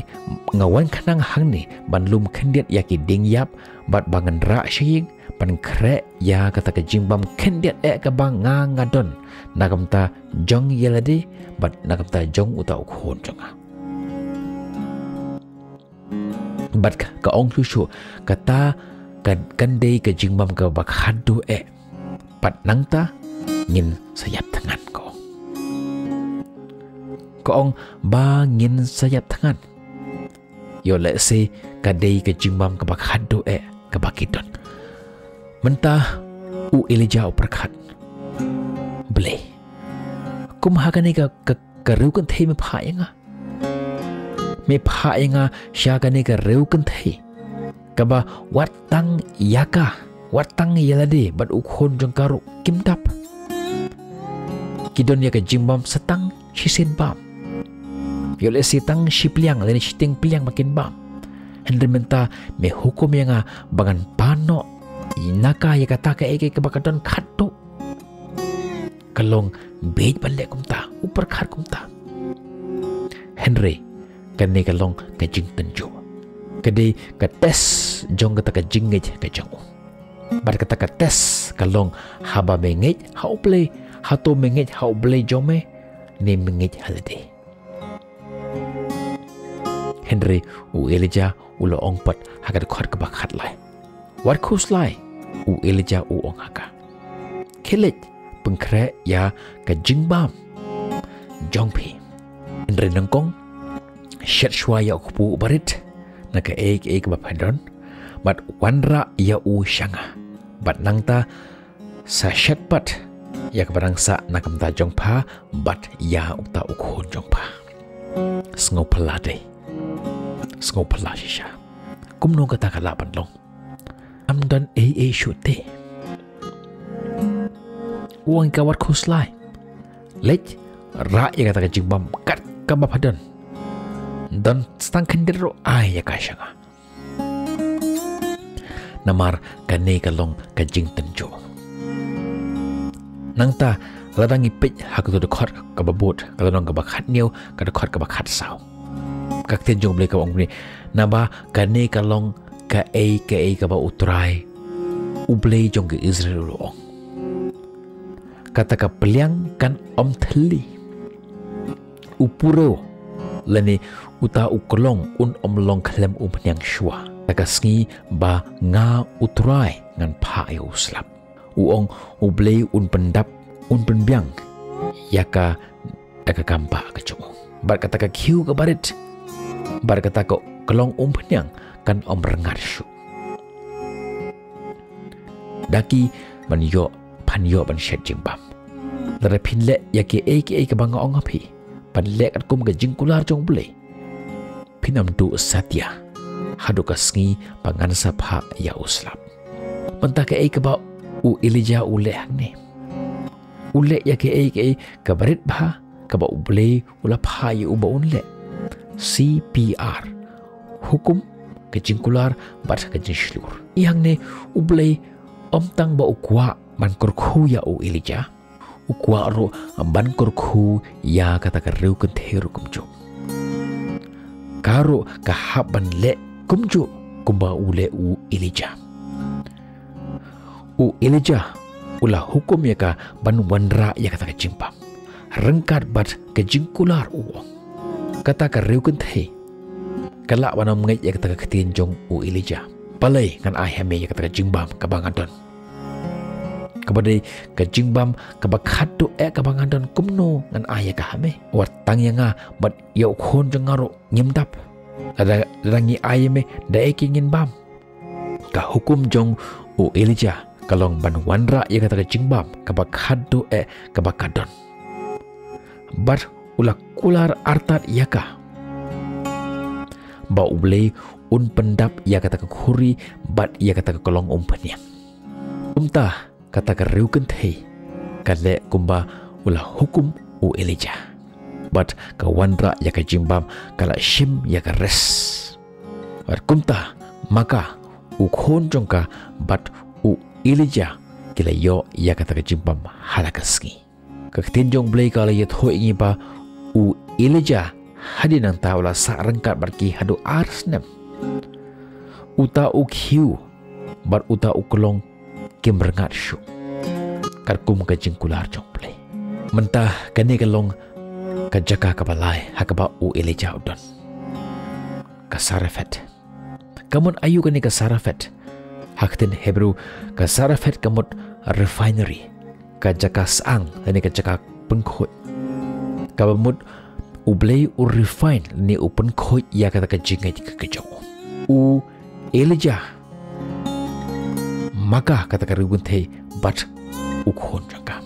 ngawan kanang hang ni banlum khendiat yaki ding yap bat bangan ra shing pan kre ya kata ka jingbam khendiat ka bang ngadon nagamta jong yelade bat nagamta jong uta ukhon jonga bat ka ong chu kata kan dei ka jingbam ka bak hadu pat nangta ngin sayap tangan ko ong ba ngin sayap tangan yo le se ka dei ka jingbam ka bak hadu ka bakidon mentah u Elijah perkhat ble kumhakani ka reu kan thei me phayanga syakani ka reu kan thei kaba watang yaka watang yalade bat ukhon jong karu kimtap kidon ya ka jimbam setang shisen bam yole sitang shipliang dan shiting pliang makin bam henry menta me hukum yang bangan pano inaka ya kata ka ke bakadon khatto kalong bej balik kumta upar khat kumta Henry kani kalong ka jing tenjo kade ka tes jong kata ka jingej ka jong Bar kata ka tes kalong haba mengej hau play hato mengej hau play jome ne mengej holiday. Henry u Elijah ulo ongpat hagad khot ka bakhat lai. Wat khus lai u Elijah u ong haka. Kelet pengkre ya ka jingbam. Jongpi. Henry nangkong shet shwa ya kupu barit na ka ek bapadon. Bat wanra ya u shanga. Bat nangta sa shet bat ya kebarangsa nakamta jongpa bat ya ukta ukhon jongpa. Ngopalade. Ngopala shisha. Kumno kata kalaban long. Amdan shute. Uang kawat kuslai. Lech ra ya kata jingbam kat kabapadan. Dan stang kendero ay ya kashanga. Namar kane kalong kajing tenjo. Nangta ladang ipit hakuto dekot kababot kalong kabakhat niu kadekot kabakhat saw. Kak tenjong blay ka ong ni naba kane kalong ka ba utrai ublay jong ke Israel ong. Kata ka peliang kan om theli upuro lani uta ukolong un om long klem peniang shua. Tagasngi ba nga utrai ngan pa ayo slap. Uong ublay un pendap un penbiang yaka daga kampa ka chong. Bar kata ka kiu ka barit. Bar kata ka kelong peniang kan om rengar shu. Daki manyo panyo ban shed jingbam. Lara pinle yaki ka banga ong api. Panle kat kum ka jingkular jong blay. Pinam du satya. Hadu kasngi pangansa pa ya uslap. Mentah ke ba u Elijah ule ni. Ule ya ke ka barit ba ka ba uble ula pa ya uba unle. CPR. Hukum kejingkular bat kejingslur. Yang ne uble omtang ba ukwa man kurku ya u Elijah. Ukwa ro ban kurku ya kata ka riu kentheru kumjo. Karo kahaban le kumjo kumba ule u Elijah. U Elijah ula hukum ya ka ban wanra ya kata ka jimpam. Rengkat bat ke jingkular uong. Kata ka riu kenthe. Kala wana mengait ya kata ka ketinjong u Elijah. Palay ngan ayame ya kata ka jimbam kabangadon. Kabadai ka jingbam kabakhato kabangadon kumno ngan aya ka hame. Watang ya nga bat ya ukhon jengaro nyemdap. Ada rangi ayame da ekingin bam. Ka hukum jong u Elijah kalong ban wanra ya kata ka jingbam kabakhato kabakadon. Bat ula kular artat yaka. Ba ublay un pendap ya kata ka khuri bat ya kata ka kolong peniang. Umtah kata ka riu kenthe kale kumba ula hukum u Elijah. Bat ka wanra ya ka jimbam kala shim ya ka res. Bat kumta maka ukhon jongka bat u Elijah kila yo ya kata ka jimbam halakasngi. Kaktinjong blay kala yat ho ingi ba u Elijah hadi nang taula sa rengkat barki hadu arsnem. Uta ukhiu bar uta ukolong kimrengat shu. Karkum ka jingkular jong blay. Mentah kani kalong kajaka kabalay hakaba u Elijah udon. Kasarafet. Kamun ayu kani kasarafet. Haktin Hebrew kasarafet kamut refinery. Kajaka saang kani kajaka pengkut. Kabamut ublay u refine ni u pengkut ya kata kajingay kajong. U Elijah maka kata karigun te bat ukhon jaka.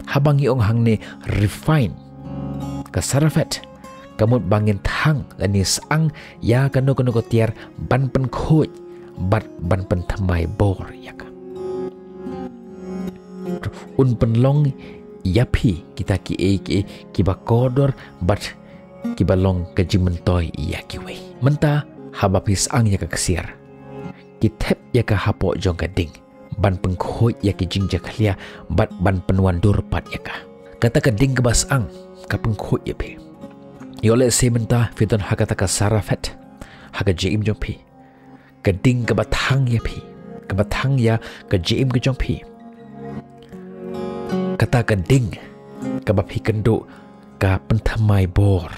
Habang iong hang ni refine kasarafet kamut bangin thang lani sang ya kano ko tiar ban pen khoj bat ban pen thamai bor yaka. Un penlong yapi kita ki ba kodor bat ki balong kajimentoy yakiwe. Menta habapis ang yaka kasir. Kitep yaka hapo jong kading ban pengkhoj yaki jingja khlia bat ban penwandur pat yaka. Kata kading kebas ang kapengkhoj yapi. Yole sementa fiton hakata ka sarafet haka jim jopi. Kading kebathang yapi kebatang ya ke jim ke jong pi kata ke ding ke bapi kendo ka pentamai bor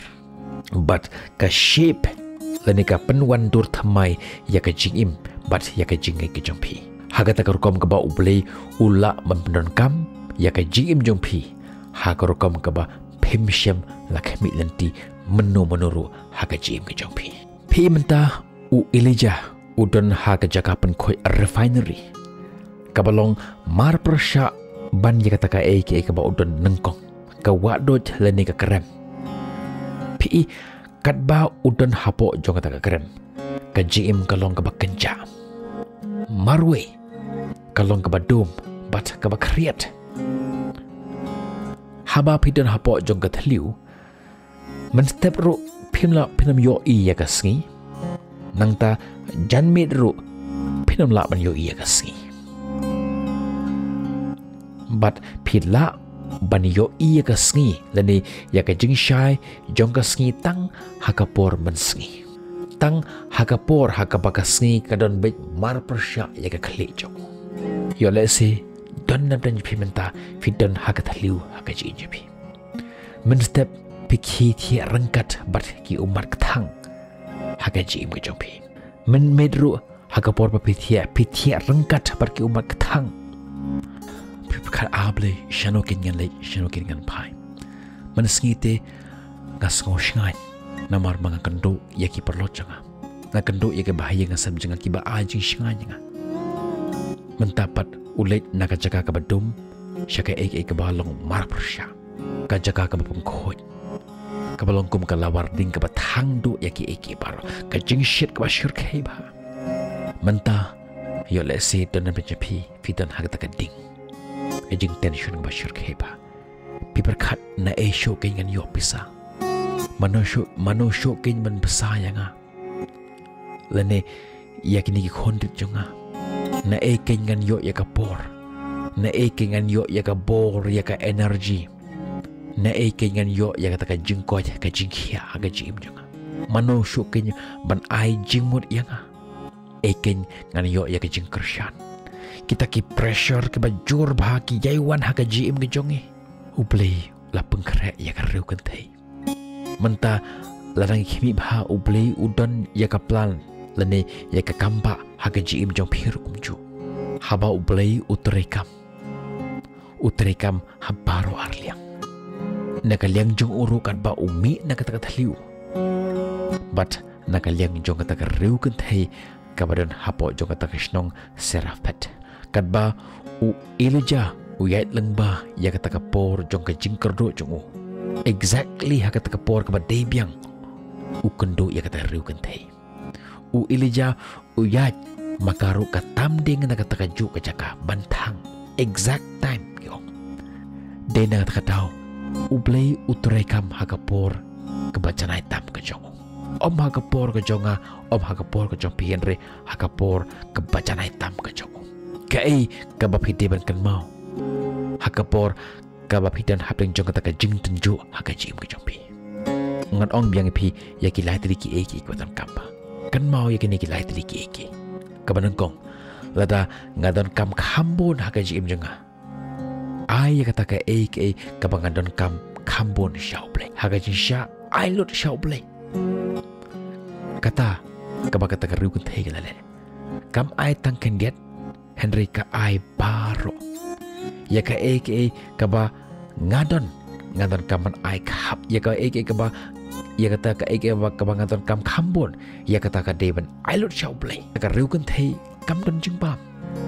but ka shape lani ka penwan dur thamai ya ka jingim but ya ka jingai ke jong pi haga ta rukom ka ba ublei ula man kam ya ka jingim jong pi haga rukom ka ba phimshem la khami lanti menuru haga jingim ke jong pi pi menta u Elijah udon haga jaka pen khoi refinery kabalong mar persha ban ya kata ka ke ka ba udon nengkong ka wadot lani ka krem pi kat ba udon hapo jong kata ka krem ka jim kalong ka ba kenja marwe kalong ka ba dum bat ka ba kriat haba pidon hapo jong ka thliu men step ro phimla phinam yo I ya ka sngi nangta janmit ro phinam la ban yo I ya ka sngi but phila ban yo I ya ka sngi lani ya ka jing shai jong ka sngi tang hakapor ban sngi tang hakapor hakabaka sngi kadon bet mar persya ya ka khli jong yo le se don na dan pimenta fidon hakathliu hakaji jipi men step pikhi thi rangkat bat ki umar kthang hakaji im jong pi men medru hakapor pa pithi rangkat bat ki umar kthang khat able shanokin ngan pai man skite ngasngo shngai namar mga kendo yaki perlo changa na kendo yaki bahaya ngasam janga ki ba ajing shngai nga mentapat ulet naka jaga ka badum syaka ka balong mar persya ka jaga ka bapungkhoi ka balong kum ka lawar ding ka bathang du yaki bar ka jing shit ka bashur khai ba menta yo le se don na bejapi fitan hagta ka ding jing tension ba syur kheba piper khat na show kengan yo pisa manosho ken man besaya nga lene yakini ki khondit jonga na kengan yo ya ka por na kengan yo ya ka bor ya ka energy na kengan yo ya ka jingko ka jingkhia aga jim jonga manosho ken ban ai jingmut yanga ken ngan yo ya ka jingkershan kita ki pressure ke bajur bah ki jaiwan ha ka jim ke jonge ublei la pengkre ya ka reu kan thei menta larang khimi bah ublei udon ya ka plan lane ya ka kampa ha ka jim jong phir kumju haba ublei utrekam habaro arliang nakaliang jong uru kan ba umi nakata thliu but nakaliang jong kata ka reu kan thei kabadan hapo jong kata krishnong serafet kadba u Elijah u yait lengba ya kata kapor jong ka jingker do jong exactly ha kata kapor ka debyang u kendo ya kata riu kentai u Elijah u yait makaru ka tamding na kata ka ju ka jaka bantang exact time yo de na kata daw u play u trekam ha kapor ka bacanai tam ka jong om ha kapor ka jonga om ha kapor ka jong pienre ha kapor ka bacanai tam ka jong kai kabapide ban kan mau hakapor kabapidan hapeng jong kata ka jing tenju haka jim ke jompi ngan ong biang pi ya ki lai triki eki ko tam kamba kan mau ya ki lai triki eki kabanengkong lada ngadon kam khambon haka jim jonga ai ya kata ka eki kabangadon kam khambon shauble haka jin sha ai lot shauble kata kabakata ka riu kun thei galale kam ai tang kendiat Henry ka ai baro ya ka kaba ngadon kaman ai khap ya ka kaba ya kata ka kaba ngadon kam khambon ya kata ka deban ai lot shau play ka riu kan thei kam don jingbam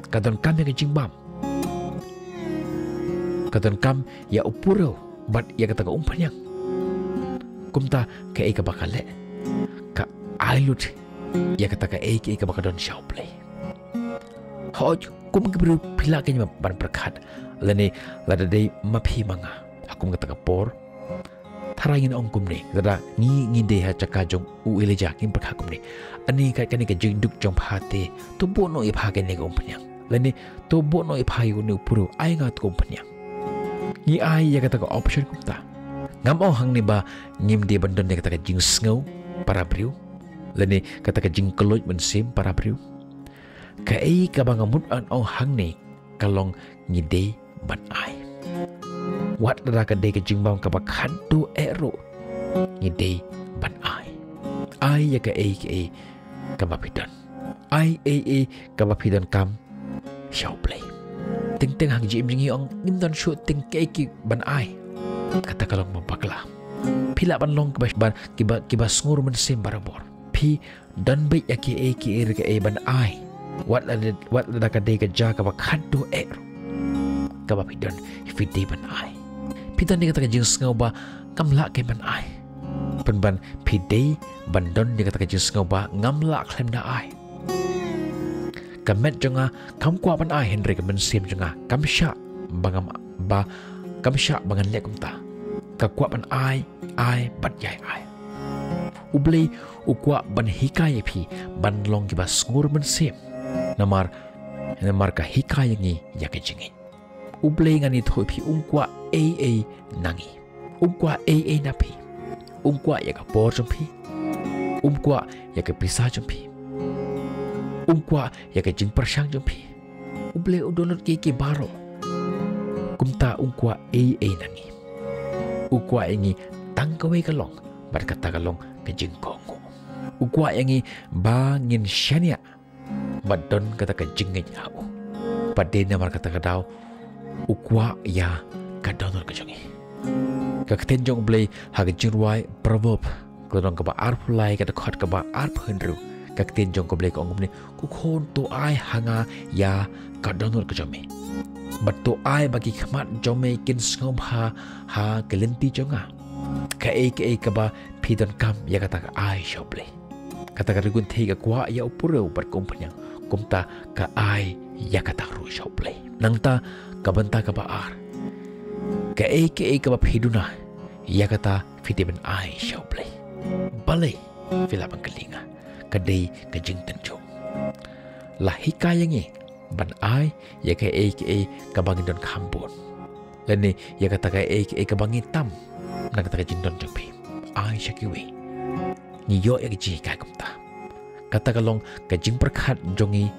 ka don kam ya jingbam ka don kam ya upuro bat ya kata ka umpanyang kumta ka ka bakale ka ai lot ya kata ka kaba ka don shau play hoj kum kebru pila kenya ban berkat lene lada dei mapi manga hakum kata kapor tharangin ongkum ni lada ngi de ha cakajong u Elijah kim berkakum ni ani ka kani ka jinduk jong phate to bono i phage ne gom panyang lene to bono i phayu ne puru ai nga to panyang ngi ai ya kata ka option kumta ngam o hang ni ba ngim de bandon ne kata ka jing sngo para briu lene kata ka jing keloj men sim para briu Kai ka bangamut an ong hang ni kalong ngide ban ai. Wat da ka de ka jingbang ka ba khantu ero ngide ban ai. Ai ya ka ka ba pidan. Ai ka ba pidan kam xiao play. Ting ting hang jim jingi ong indon shoot ting ki ban ai. Kata kalong mapakla. Pila ban long kiba sngur men sim barabor. Pi dan bai ya ki ban ai. Wat la ka de ka ja ka ba khantu ero. Ka ba pidan ifide ban ai. Pidan ni kata ka jing ngau ba kamla ke ban ai. Ban pide bandon ni kata ka jing ngau ba ngamla klem da ai. Kamet jonga kam kwa ban ai Henry kamen sim jonga kam sha bangam ba kam sha bangan le kumta ka kwa ban ai bat yai ai ublei ukwa ban hikaya phi ban long ki ba sngur ban sim namar ka hikaya ngi ya ke jingi ublei ngani thoi phi ungkwa nangi ungkwa na phi ungkwa ya ka por jom phi ungkwa ya ka pisa jom phi ungkwa ya ka jing persang jom phi uble udonot ki baro kumta ungkwa nangi ungkwa ingi tangkawe kalong bar kata kalong ka jing kongo ungkwa ingi ba ngin shania badon kata ka jing ngau padena mar kata ka daw ungkwa ya ka donor ka jongi ka kten jong ble ha ka jirwai proverb kalong ka ba arpulai ka khot ka ba arp henru các tiên trong công lệ của ông này cũng khôn tổ ai hanga ya cả đón nốt cái cho mày bật tổ ai bagi khmat cho mày kinh ngom ha cái lên ti cho ngà cái ba phi don kam ya kata ai shop le kata ka rigun thei ka kwa ya upuro bat kompanya kumta ka ai ya kata ru shop le nang ta ka banta ka ba ar cái ka ba phiduna ya kata phi ben ai shop le bale fila bang kelinga kadai ka jing tenjong la hikaya ngi ban ai ya ka ka bangin don khambon lani ya kata ka ka bangin tam na kata ka jing don jongpi ai shakiwi ni yo ya ji ka kumta kata ka long ka jing perkhat jongi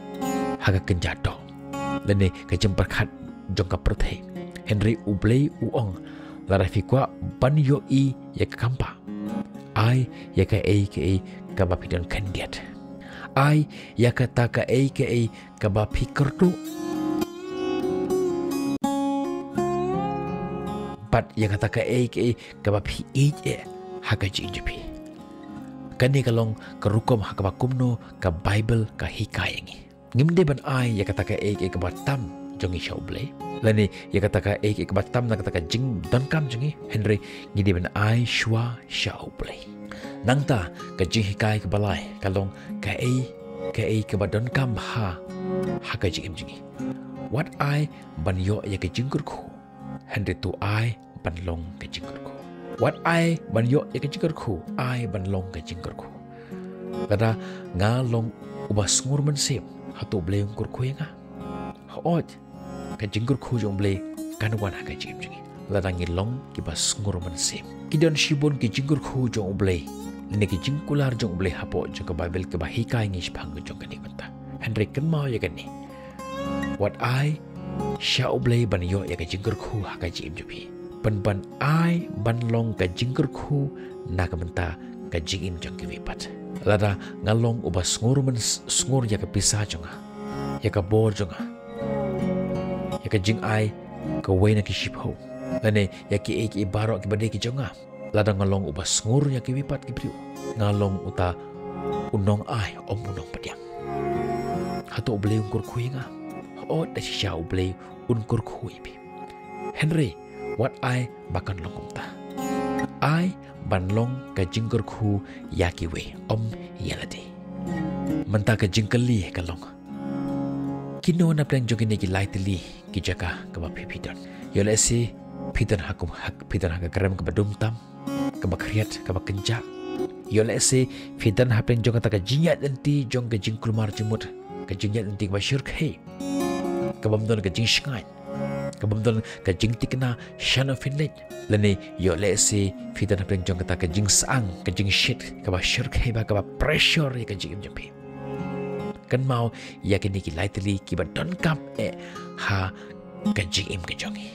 haga kenjado lani ka jing perkhat jong ka prothe Henry ublei uong la rafikwa ban yo ya ka kampa ai ya ka ka ba pidon kandiat ai ya kata ka ka ba pikir tu bat ya kata ka ka ba pi haka ji jepi kani kalong kerukom haka ba kumno ka bible ka hikaya ngi ngimde ban ai ya kata ka ka ba tam jongi shauble lani ya kata ka ka ba tam na kata ka jing don kam jongi Henry ngide ban ai shwa shauble nangta ka jing hikai ka balai kalong ka ka badon kam ha ka jing jingi what I ban yo ya ka jing kurku Henry tu I ban long ka jing kurku what I ban yo ya ka jing kurku I ban long ka jing kurku kada nga long ubas ngur man sim hatu bleung kurku nga oj ka jing kurku jong ble kan wan ka jing jingi lada ngilong ki bas ngur man sim kidon shibon ki jing kurku jong ble Lini ki jingkular jong boleh hapo jong ke Bible ke bahika ingis pang jong ke ni kata. Henry kan mau ya kan ni. What I sha boleh ban yo ya ke jingkur khu ha ka jim jupi. Ban I ban long ka jingkur khu na ka menta ka jingin jong ke wipat. Lada ngalong uba sngur ya ke pisah jong ya ke bor jong ya ke jing I ke wei na ki ship ho. Lani ya ki baro ki bade ki jong lada ngalong uba sngur ya ki wipat ki priu ngalong uta unong ai unong padiang hato ublei unkur kui nga o da sha ublei unkur kui bi Henry what I bakan long umta I ban long ka jingkur khu ya ki we yaladi manta ka jingkali ka long kino na plan jogine ki lightly ki jaka ka ba pipidon yola si pidan hakum hak pidan hak karam ka badum tam ka bakriat ka bakenja yola se fidan hapen jong kata ka jinyat nanti jong ka jing kulmar jemut ka jinyat nanti ba syirk he ka bamdon ka jing shngai ka bamdon ka jing tikna shana finlet lani yola se fidan hapen jong kata ka jing sang ka jing shit ka ba syirk he ba ka ba pressure ka jing jampi kan mau ya kini ki lightly ki ba don kam ha ka jing im ka jongi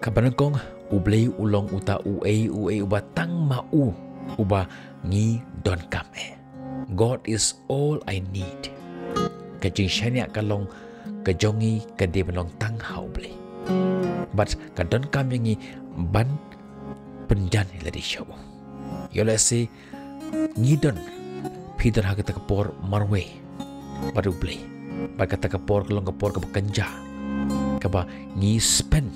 kaban kong ublei ulong uta ue uba tang ma uba ngi don kam God is all I need ka jing shania kalong ka jongi ka de belong tang ha ublei but ka don kam ngi ban penjan la di show yo la si ngidon Peter ha kata kapor marwe baru beli ba kata kapor kelong kapor ke kenja kaba ngi spend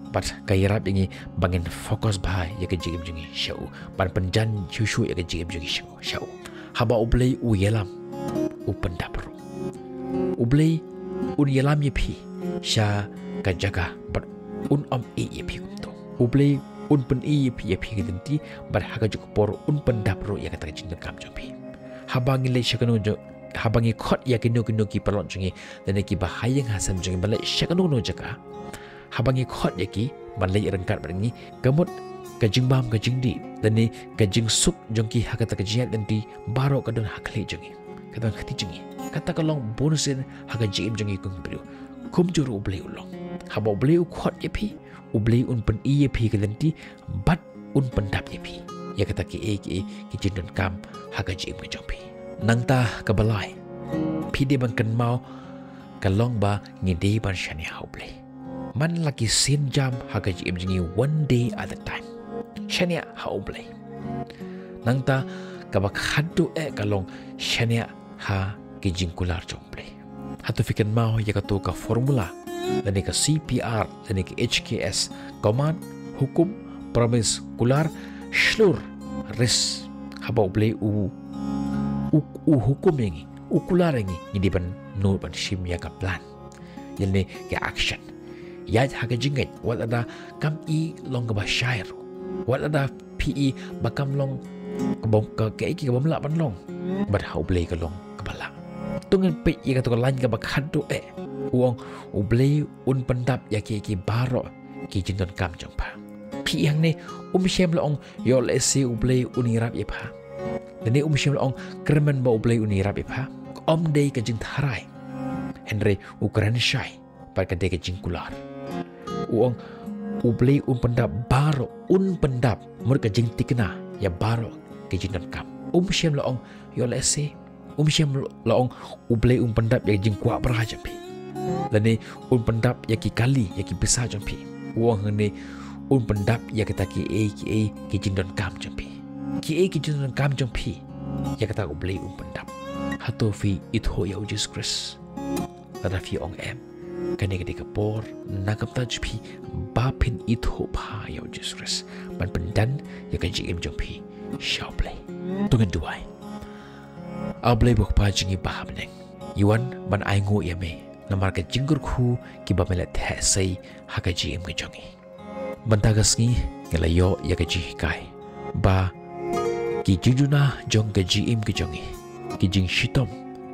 but kairap ngi bangin fokus bahai ya ke jigim jingi show ban penjan shushu ya ke jigim jingi show haba ublei u yelam u pendapro ublei un yelam ye phi sha ka jaga but un ye phi kumto ublei un pen ye phi gidenti bar haga juk por un pendapro ya kata jingam kam jopi habangi le shakanu jo habangi khot ya kinu ki palon jungi dan ki bahayang hasam jungi balai shakanu no jaka habangi khot ya ki balai rengkat baringi gamut kajingbam kajingdi dan ni kajing suk jongki hakata kajiat ganti baro kadon hakle jungi kadon khati jungi kata kalong bonusin haga jim jungi kung bru kum juru ublei ulong haba ublei khot ya phi ublei un pen ye phi kadanti bat un pendap ye phi ya kata ki jindon kam haga jim ka jompi nangta kabalai pide ban kan mau kalong ba ngide ban shani hauble man lagi sin jam haga jim jingi one day at a time shani hauble nangta kabak hadu kalong shani ha ki jingkular jomple hatu fikan mau ya katu ka formula dan ka CPR dan ka HKS command hukum promise kular shlur res haba ublei u hukum yengi ukular yengi di ban nur ban shim ya ka plan yelne ke action ya haga jingat wal ada kam i long ka ba shair wal ada pe bakam long ke ki ka bamla ban long bat ha ublei ka long ka bala tungan pe ya ka to lan ka ba khadu uong ublei un pendap ya ki baro ki jindon kam jongpa pi yang ni shem laong yo le si ublei unirap ye pha dan ni shem laong kremen ba ublei unirap ye pha dei ka jing tharai henry ukran shai par ka de ka jing kular uong ublei un pendap baro un pendap mur ka jing tikna ya baro ka jing don kam shem laong yo le si shem laong ublei un pendap ya jing kwa beraja pi dan ni un pendap ya ki kali ya ki besar jampi uong ni un pendap ya kata ki jindon kam jampi ki jindon kam jampi ya kata ko beli un pendap hatu fi itho ya Jesus Christ ada fi ong em kane ke kapor nakap ta jampi bapin itho pa ya Jesus Christ ban pendan ya ka jim jampi shall play tungan duai au play bok pa jingi baham neng yuan ban ai ngo ya me namar ka jinggur khu ki ba mele the sai ha ka jim ka jongi bantagasngi ngelayo ya ka ji kai ba ki jujuna jong ka ji im ki jongi ki jing shitom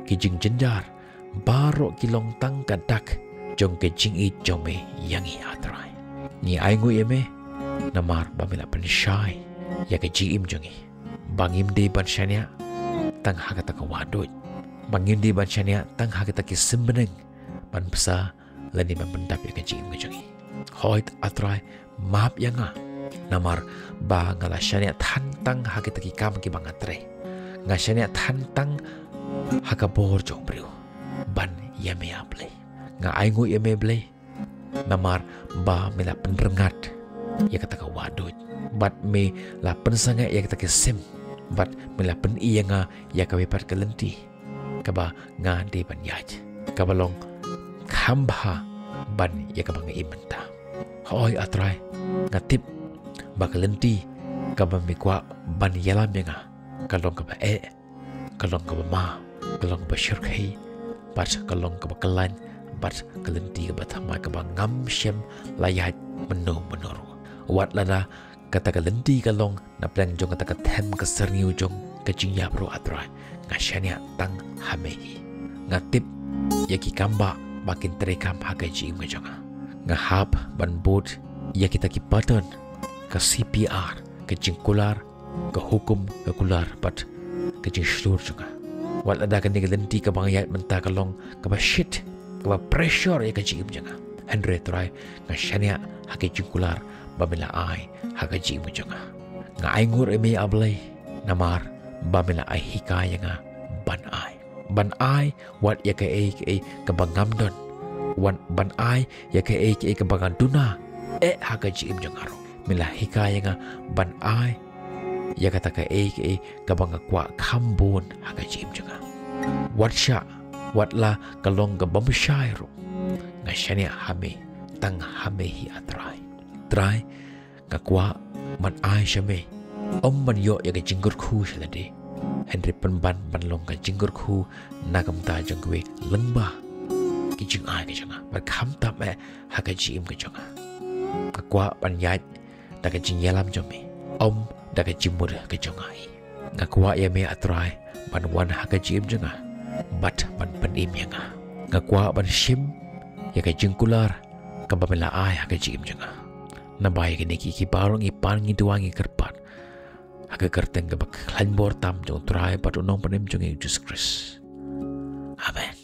ki jing jenjar baro ki long tang ka dak jong ka jing i jome yangi atrai ni ai ngu yeme namar ba mela pen shai ya ka ji im jongi bangim de ban shania tang ha ka ta ka wadoi bangim de ban shania tang ha ka ta ki simbeneng ban psa lani ban pendap ya ka ji im ki jongi hoit atrai map yanga namar ba ngala shania thantang hakitaki kam ki bangatre nga shania thantang hakabor jong brio ban yame aple nga aingu yame ble namar ba mela penrengat ya kata ka wadoj bat me la pensanga ya kata ke sim bat mela pen iyanga ya ka wepat kelenti kaba nga de ban yaj kabalong khamba ban ya ka bang imenta hoi atrai ngatip bakalenti kaba mikwa ban yalam yenga kalong kaba kalong kaba ma kalong kaba syurkai bat kalong kaba kelan bat kalenti kaba thamai kaba ngam shem layat menuru wat lada kata kalenti kalong naplang jong kata kathem kaserniu jong kajingya bro atrai ngashania tang hamehi ngatip yaki kamba bakin terekam hagaji ngajonga ngahap ban bot ya kita ki pattern ke CPR ke jingkular ke hukum ke kular pat ke jingslur juga Wat ada kan digelenti ke bangayat mentah kalong ke shit ke pressure ya kaji im janga. Andre try ngashania hake jingkular bamila ai hakaji im janga. Nga ai ngur eme ablay namar bamila ai hikaya nga ban ai. Ban ai wat ya ke bangamdon. Wan ban ai ya ke banganduna hakaji im janga ro. Mila hikaya nga ban ai ya kata ke bangakwa kambun hakaji im janga. Wat sya wat la kalong ke bamshairu ngashania hame tang hame hi atrai trai ngakwa man ai shame man yo ya ke jinggur khu shalade Henry penban long ke jinggur khu nagam ta jangwe lengba ki jing ai ke janga ba kham ta me hakaji im ke janga ngakwa ban yat da ke jing yalam jome da ke jimur ke janga ngakwa ya me atrai ban wan hakaji im janga bat ban penim yanga ngakwa ban shim ya ka jingkular ka bamela ai ha ka jim janga na bai ke neki ki parong i pan ngi tuangi kerpat ha ka kerteng ka bak lan bor tam jong trai pat unong panem jong Jesus Christ. Amen.